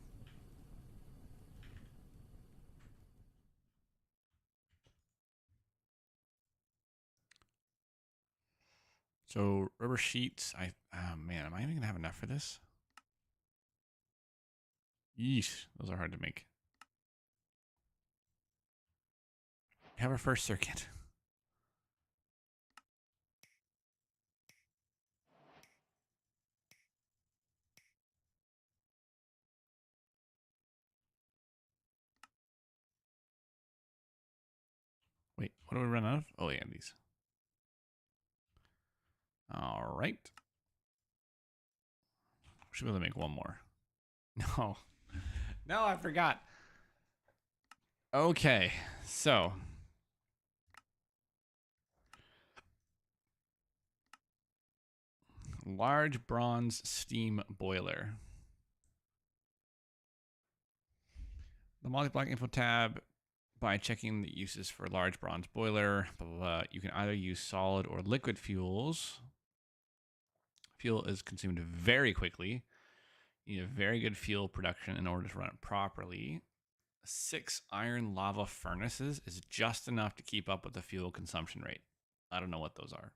Speaker 1: So rubber sheets. Oh man, am I even gonna have enough for this? Yeesh, those are hard to make. Have our first circuit. Wait, what do we run out of? Oh yeah, these. All right. Should be able to make one more. No. No, I forgot. Okay, so large bronze steam boiler. The multi-block info tab, by checking the uses for large bronze boiler, blah, blah, blah, you can either use solid or liquid fuels. Fuel is consumed very quickly. You need a very good fuel production in order to run it properly. 6 iron lava furnaces is just enough to keep up with the fuel consumption rate. I don't know what those are.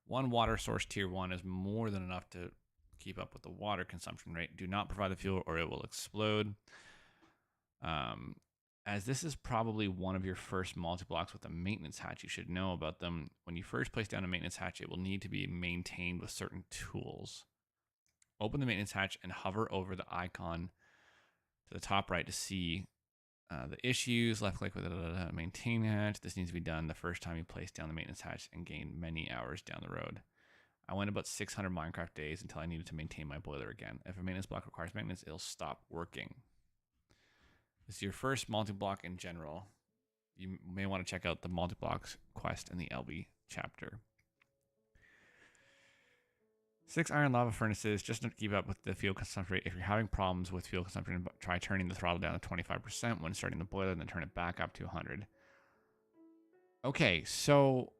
Speaker 1: 1 water source tier 1 is more than enough to keep up with the water consumption rate. Do not provide the fuel or it will explode. As this is probably one of your first multi-blocks with a maintenance hatch, you should know about them. When you first place down a maintenance hatch, it will need to be maintained with certain tools. Open the maintenance hatch and hover over the icon to the top right to see the issues. Left click with it, maintain hatch. This needs to be done the first time you place down the maintenance hatch and gain many hours down the road. I went about 600 Minecraft days until I needed to maintain my boiler again. If a maintenance block requires maintenance, it'll stop working. This is your first multi-block in general. You may want to check out the multi-blocks quest in the LB chapter. 6 iron lava furnaces, just to keep up with the fuel consumption rate. If you're having problems with fuel consumption, try turning the throttle down to 25% when starting the boiler, and then turn it back up to 100. Okay, so...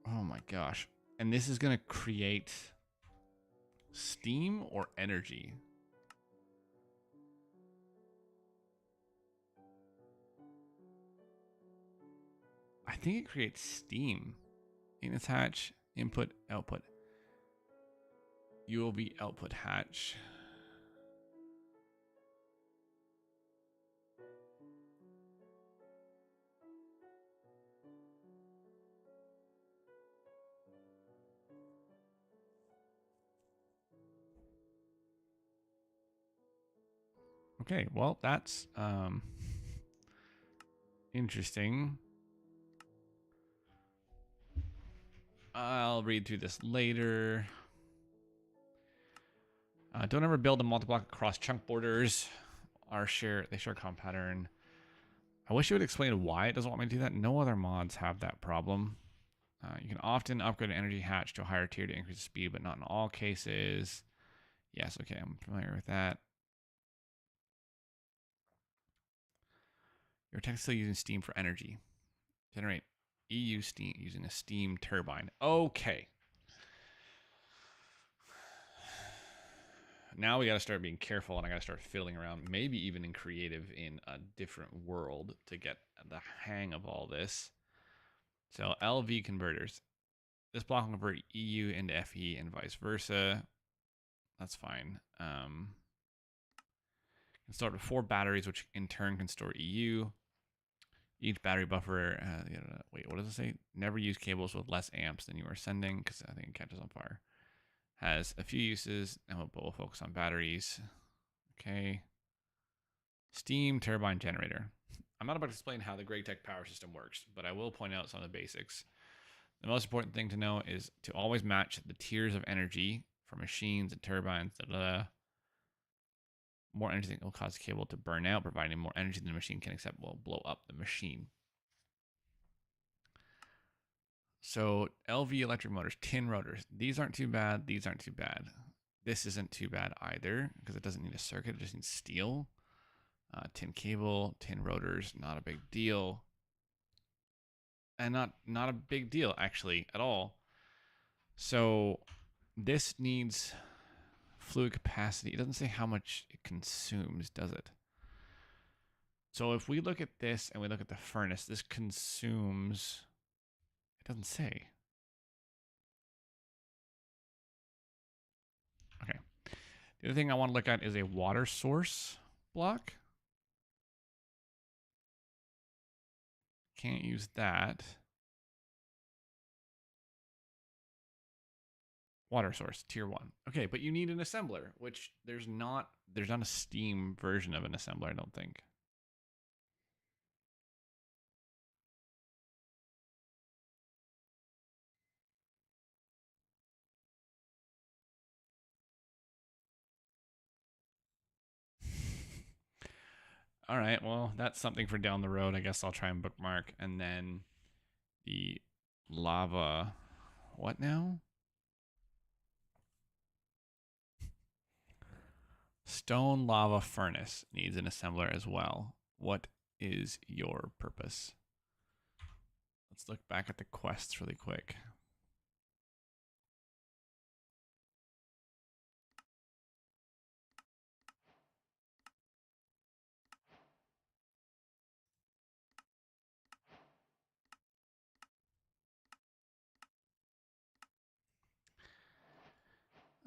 Speaker 1: oh my gosh. And this is going to create steam or energy? I think it creates steam. Maintenance hatch, input, output. UOB output hatch. Okay, well, that's interesting. I'll read through this later. Don't ever build a multi-block across chunk borders. They share a common pattern. I wish you would explain why it doesn't want me to do that. No other mods have that problem. You can often upgrade an energy hatch to a higher tier to increase the speed, but not in all cases. Yes, okay, I'm familiar with that. You're technically using steam for energy. Generate EU steam using a steam turbine. Okay. Now we got to start being careful, and I got to start fiddling around, maybe even in creative in a different world to get the hang of all this. So LV converters. This block will convert EU into FE and vice versa. That's fine. Can start with 4 batteries, which in turn can store EU. Each battery buffer, wait, what does it say? Never use cables with less amps than you are sending, because I think it catches on fire. Has a few uses, and we'll focus on batteries. Okay. Steam turbine generator. I'm not about to explain how the GregTech power system works, but I will point out some of the basics. The most important thing to know is to always match the tiers of energy for machines and turbines. More energy will cause the cable to burn out, providing more energy than the machine can accept will blow up the machine. So LV electric motors, tin rotors. These aren't too bad. These aren't too bad. This isn't too bad either because it doesn't need a circuit. It just needs steel. Tin cable, tin rotors, not a big deal. And not a big deal actually at all. So this needs fluid capacity. It doesn't say how much it consumes, does it? So if we look at this and we look at the furnace, this consumes, it doesn't say. Okay. The other thing I want to look at is a water source block. Can't use that. Water source, tier 1. Okay, but you need an assembler, which there's not a Steam version of an assembler, I don't think. All right, well, that's something for down the road. I guess I'll try and bookmark. And then the lava, what now? Stone lava furnace needs an assembler as well. What is your purpose? Let's look back at the quests really quick.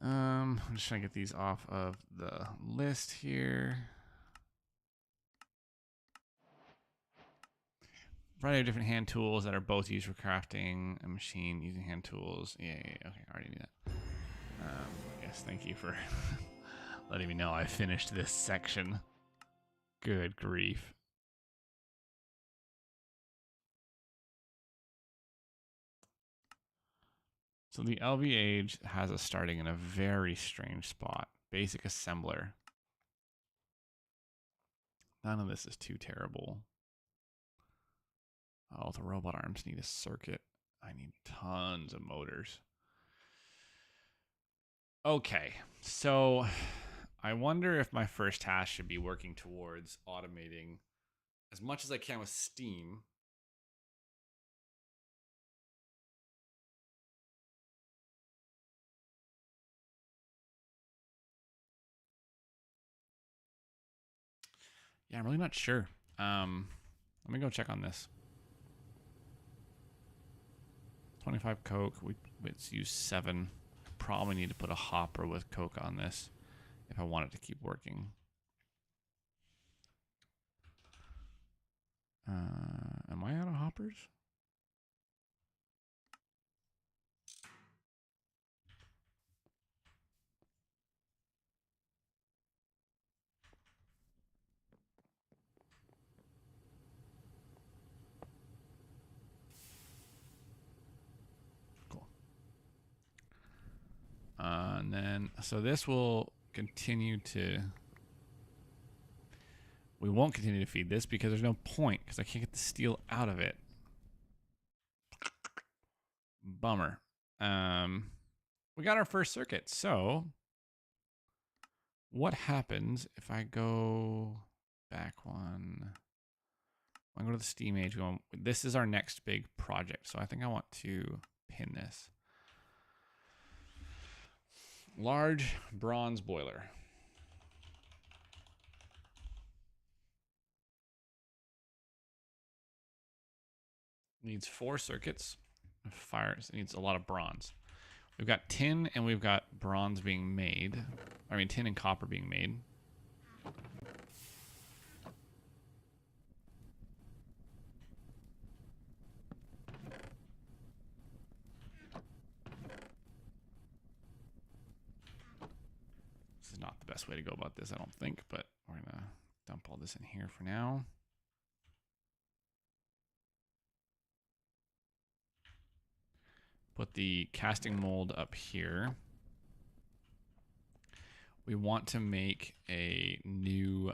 Speaker 1: I'm just trying to get these off of the list here. Variety of different hand tools that are both used for crafting. A machine using hand tools. Yeah. Okay, I already knew that. Yes, thank you for letting me know I finished this section. Good grief. So the LV Age has us starting in a very strange spot. Basic assembler. None of this is too terrible. Oh, the robot arms need a circuit. I need tons of motors. Okay, so I wonder if my first task should be working towards automating as much as I can with Steam. Yeah, I'm really not sure. Let me go check on this. 25 Coke. Let's use 7. Probably need to put a hopper with Coke on this if I want it to keep working. Am I out of hoppers? Cool. And then, so this will continue to... We won't continue to feed this because there's no point because I can't get the steel out of it. Bummer. We got our first circuit. So what happens if I go back one? I go to the Steam Age. This is our next big project. So I think I want to pin this. Large bronze boiler. Needs 4 circuits. Fires. It needs a lot of bronze. We've got tin and we've got bronze being made. I mean, tin and copper being made. not the best way to go about this, I don't think, but we're going to dump all this in here for now. Put the casting mold up here. We want to make a new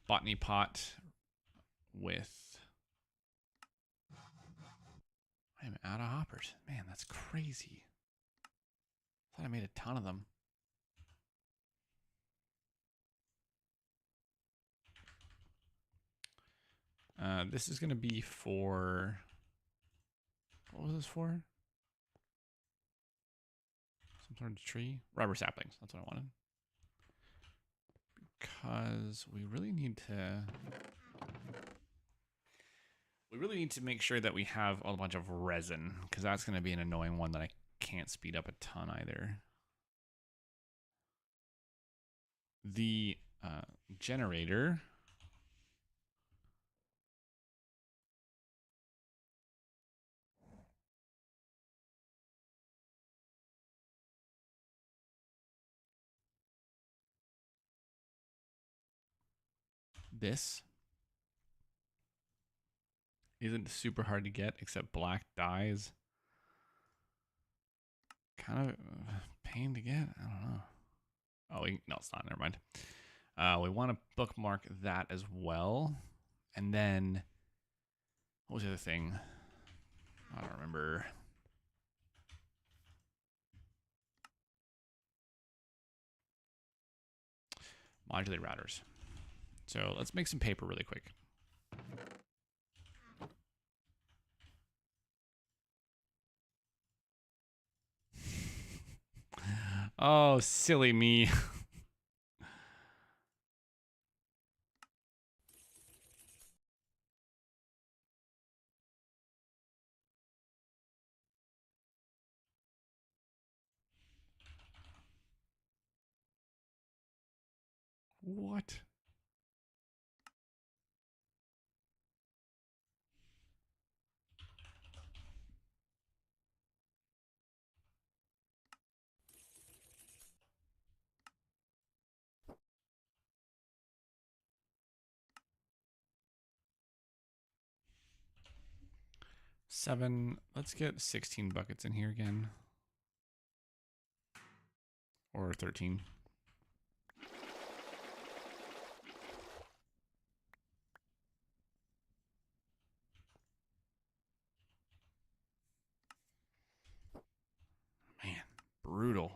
Speaker 1: botany pot with... I am out of hoppers. Man, that's crazy. I thought I made a ton of them. This is going to be for... What was this for? Some sort of tree? Rubber saplings. That's what I wanted. Because we really need to... We really need to make sure that we have a bunch of resin, because that's going to be an annoying one that I can't speed up a ton either. The generator... This isn't super hard to get, except black dye is kind of a pain to get. I don't know. Oh, no, it's not. Never mind. We want to bookmark that as well. And then, what was the other thing? I don't remember. Modular routers. So let's make some paper really quick. Oh, silly me. What? Seven. Let's get 16 buckets in here again. Or 13. Man, brutal.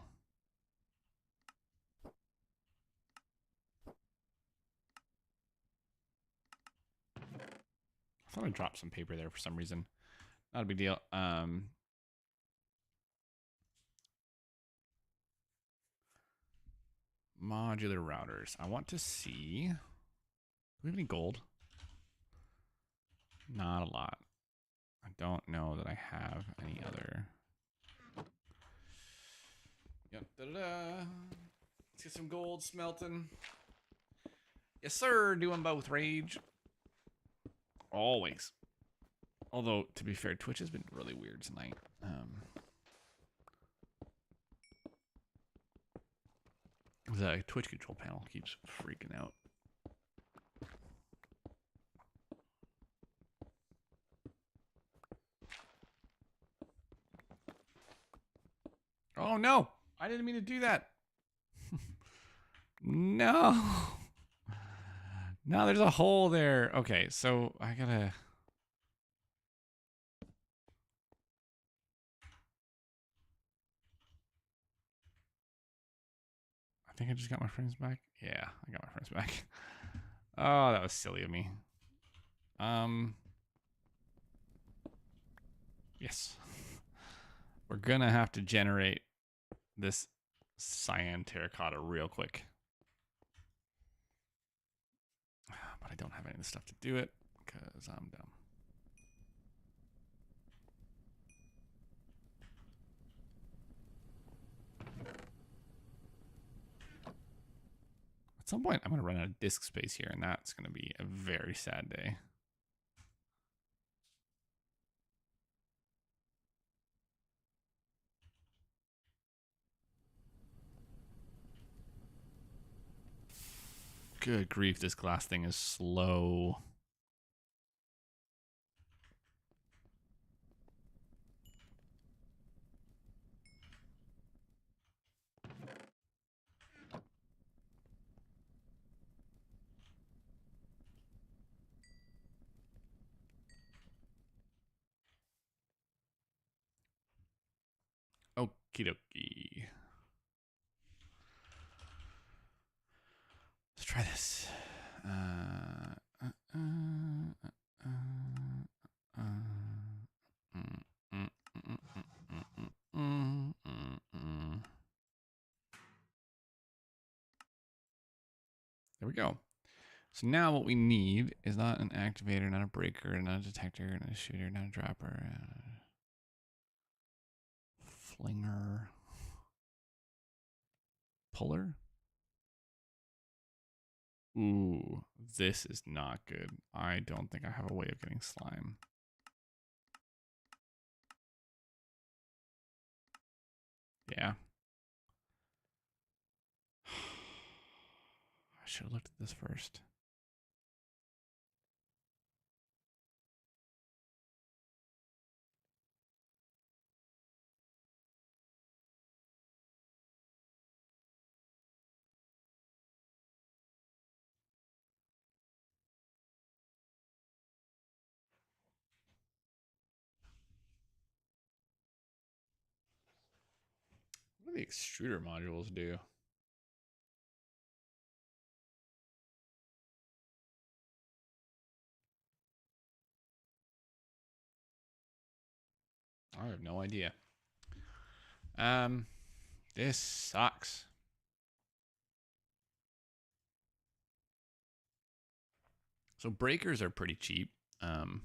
Speaker 1: I thought I dropped some paper there for some reason. Not a big deal. Modular routers. I want to see. Do we have any gold? Not a lot. I don't know that I have any other. Yep. Let's get some gold smelting. Yes, sir. Doing both rage. Always. Although, to be fair, Twitch has been really weird tonight. The Twitch control panel keeps freaking out. Oh, no. I didn't mean to do that. No. No, there's a hole there. Okay, so I gotta... I think I just got my frames back. Yeah, I got my frames back. Oh, that was silly of me. Yes. We're gonna have to generate this cyan terracotta real quick. But I don't have any of the stuff to do it because I'm dumb. At some point, I'm going to run out of disk space here, and that's going to be a very sad day. Good grief, this glass thing is slow. Okie dokie. Let's try this. There we go. So now what we need is not an activator, not a breaker, not a detector, not a shooter, not a dropper, flinger, puller. Ooh, this is not good. I don't think I have a way of getting slime. Yeah. I should have looked at this first. What do the extruder modules do? I have no idea. This sucks. So breakers are pretty cheap. Don't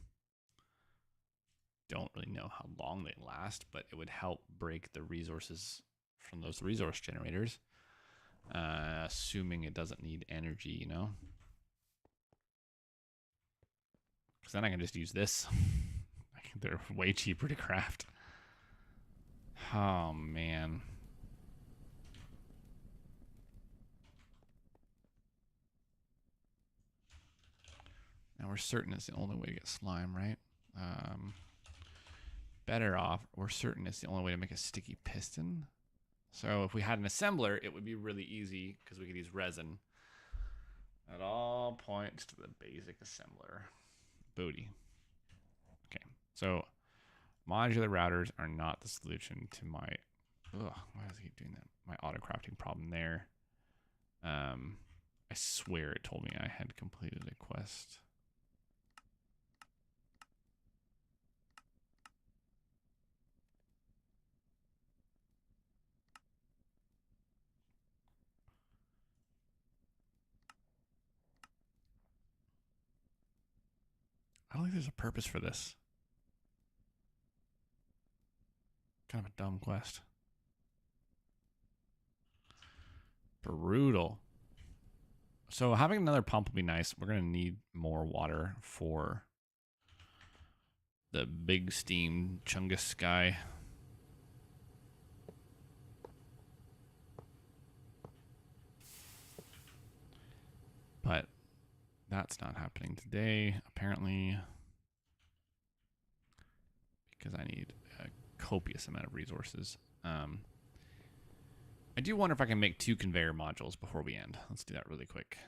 Speaker 1: really know how long they last, but it would help break the resources from those resource generators, assuming it doesn't need energy, you know? Because then I can just use this. They're way cheaper to craft. Oh, man. Now we're certain it's the only way to get slime, right? Better off, we're certain it's the only way to make a sticky piston. So if we had an assembler, it would be really easy because we could use resin. It all points to the basic assembler. Booty. Okay, so modular routers are not the solution to my... Ugh, why does it keep doing that? My auto crafting problem there. I swear it told me I had completed a quest. I don't think there's a purpose for this. Kind of a dumb quest. Brutal. So having another pump will be nice. We're going to need more water for the big steam Chungus guy. But that's not happening today, apparently, because I need a copious amount of resources. I do wonder if I can make 2 conveyor modules before we end. Let's do that really quick.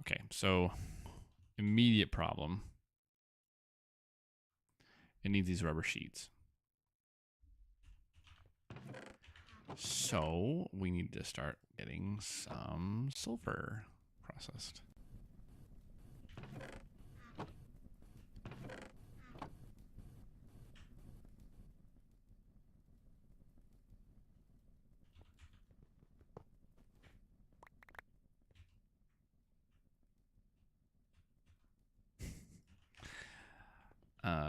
Speaker 1: Okay, so immediate problem. It needs these rubber sheets. So we need to start getting some sulfur processed. Um,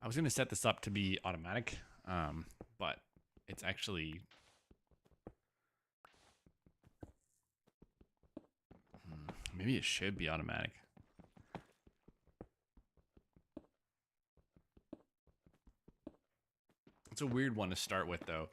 Speaker 1: I was going to set this up to be automatic, but it's actually... maybe it should be automatic. It's a weird one to start with, though.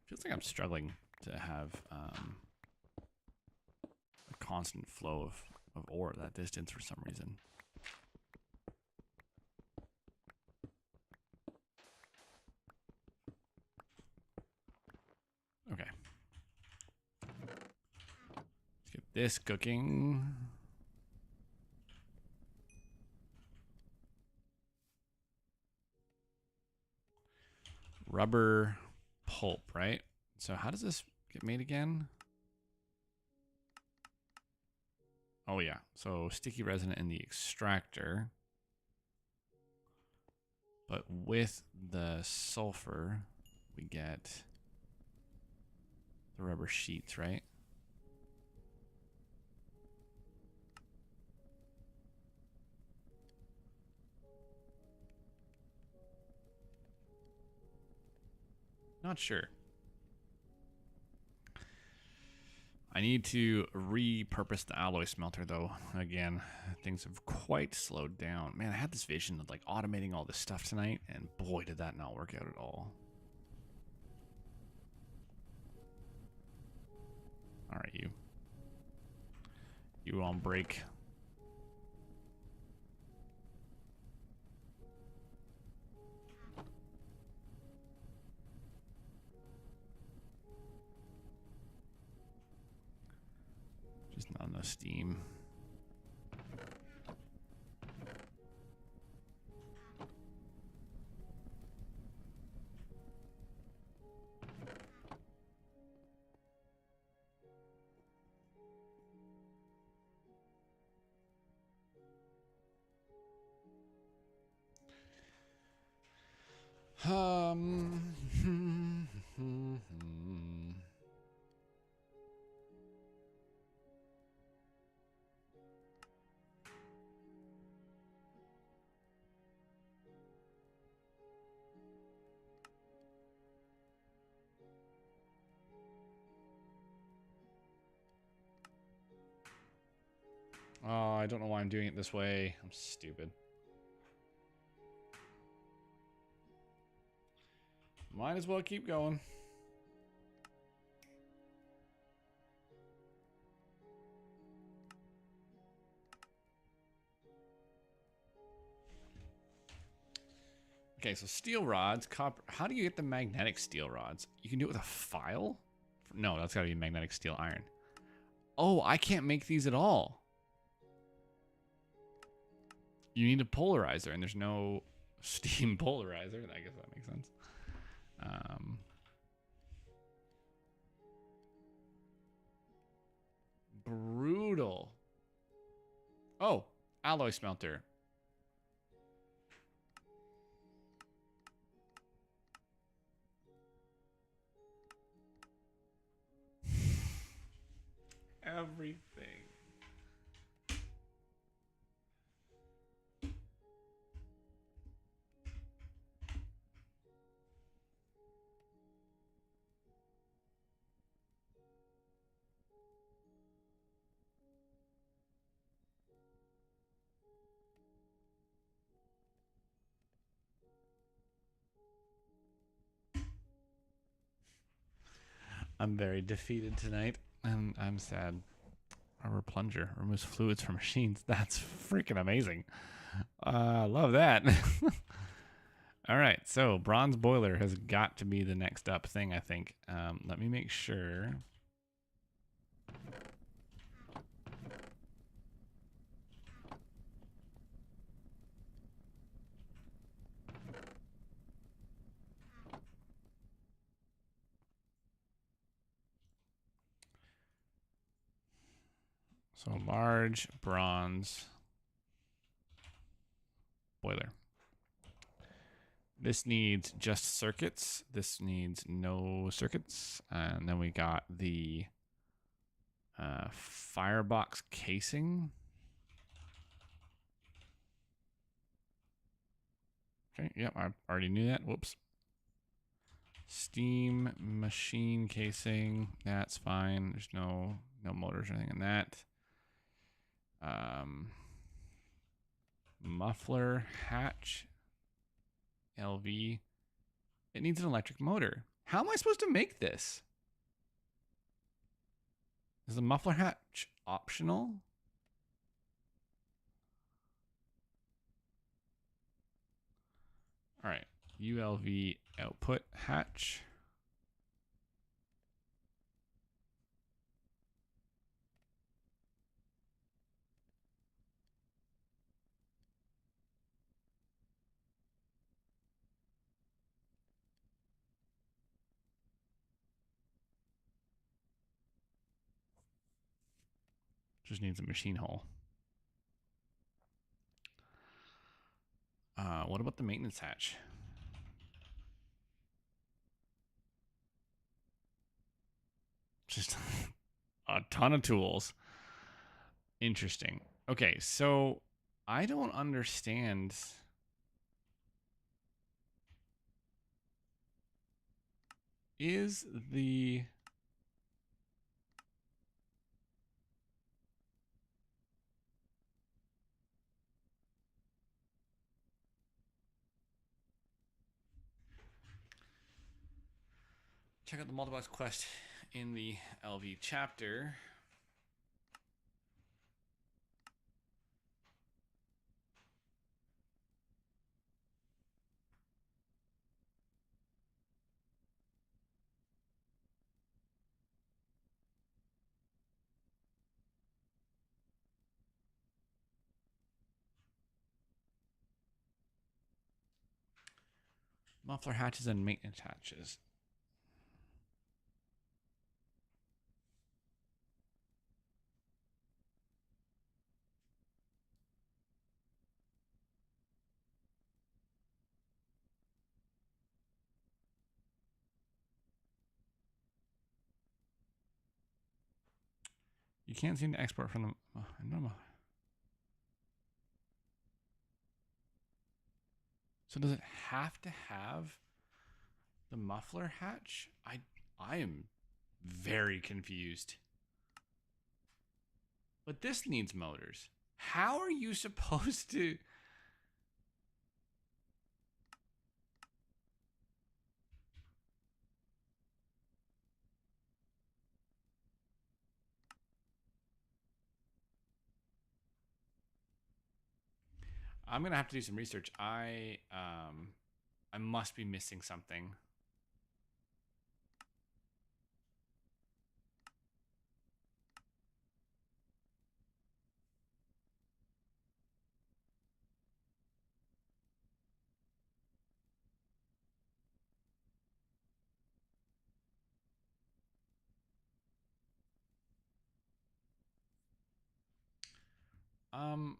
Speaker 1: Feels like I'm struggling to have a constant flow of ore at that distance for some reason. Okay. Let's get this cooking. Rubber pulp, right? So how does this get made again? Oh yeah, so sticky resin in the extractor. But with the sulfur, we get the rubber sheets, right? Not sure. I need to repurpose the alloy smelter, though. Again, things have quite slowed down. Man, I had this vision of like automating all this stuff tonight, and boy, did that not work out at all. All right, you. You on break. Just not enough steam. Oh, I don't know why I'm doing it this way. I'm stupid. Might as well keep going. Okay, so steel rods, copper. How do you get the magnetic steel rods? You can do it with a file? No, that's gotta be magnetic steel iron. Oh, I can't make these at all. You need a polarizer, and there's no steam polarizer. I guess that makes sense. Brutal. Oh, alloy smelter. Everything. I'm very defeated tonight, and I'm sad. Rubber plunger removes fluids from machines. That's freaking amazing. Love that. All right, so bronze boiler has got to be the next up thing, I think. Let me make sure. So large bronze boiler. This needs just circuits. This needs no circuits. And then we got the firebox casing. Okay, yep, I already knew that. Whoops. Steam machine casing. That's fine. There's no motors or anything in that. Muffler hatch. LV. It needs an electric motor. How am I supposed to make this? Is the muffler hatch optional? All right. ULV output hatch. Just needs a machine hole. What about the maintenance hatch? Just a ton of tools. Interesting. Okay, so I don't understand. Is the check out the multi-box quest in the LV chapter. Muffler hatches and maintenance hatches. You can't seem to export from the normal. So does it have to have the muffler hatch? I am very confused. But this needs motors. How are you supposed to? I'm gonna have to do some research. I must be missing something. Um,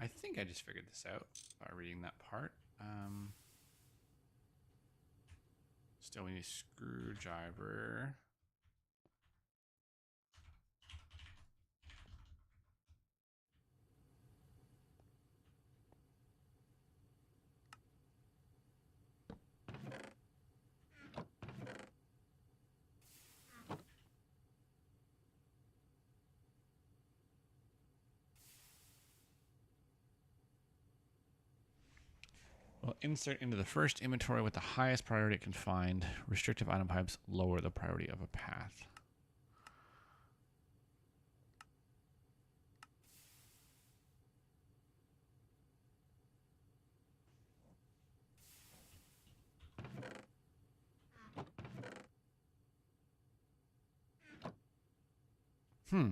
Speaker 1: I think I just figured this out by reading that part. Still, we need a screwdriver. Well, insert into the first inventory with the highest priority it can find. Restrictive item types lower the priority of a path. Hmm.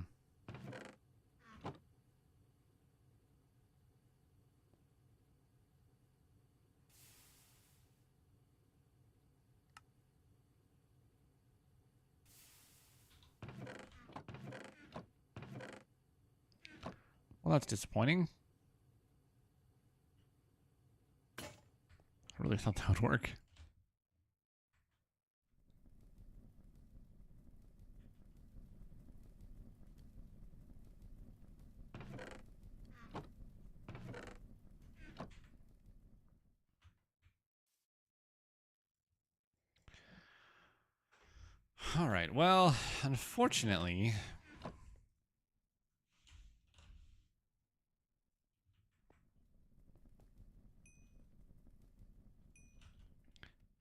Speaker 1: Well, that's disappointing. I really thought that would work. All right. Well, unfortunately,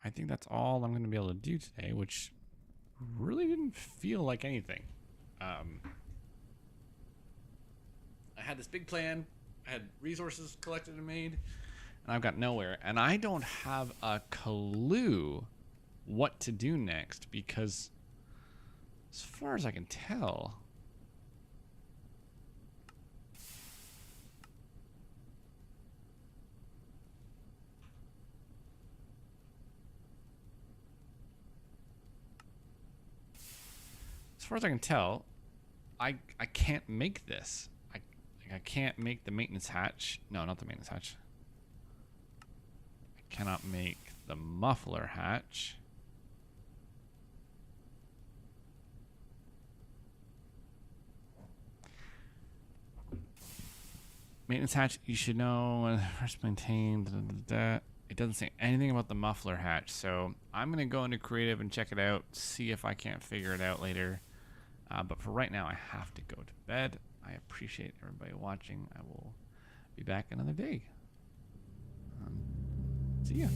Speaker 1: I think that's all I'm going to be able to do today, which really didn't feel like anything. I had this big plan. I had resources collected and made, and I've got nowhere. And I don't have a clue what to do next because, as far as I can tell, I can't make this. I can't make the maintenance hatch. No, not the maintenance hatch. I cannot make the muffler hatch. Maintenance hatch, you should know first maintained. It doesn't say anything about the muffler hatch, so I'm gonna go into creative and check it out, see if I can't figure it out later. But for right now, I have to go to bed. I appreciate everybody watching. I will be back another day. See ya.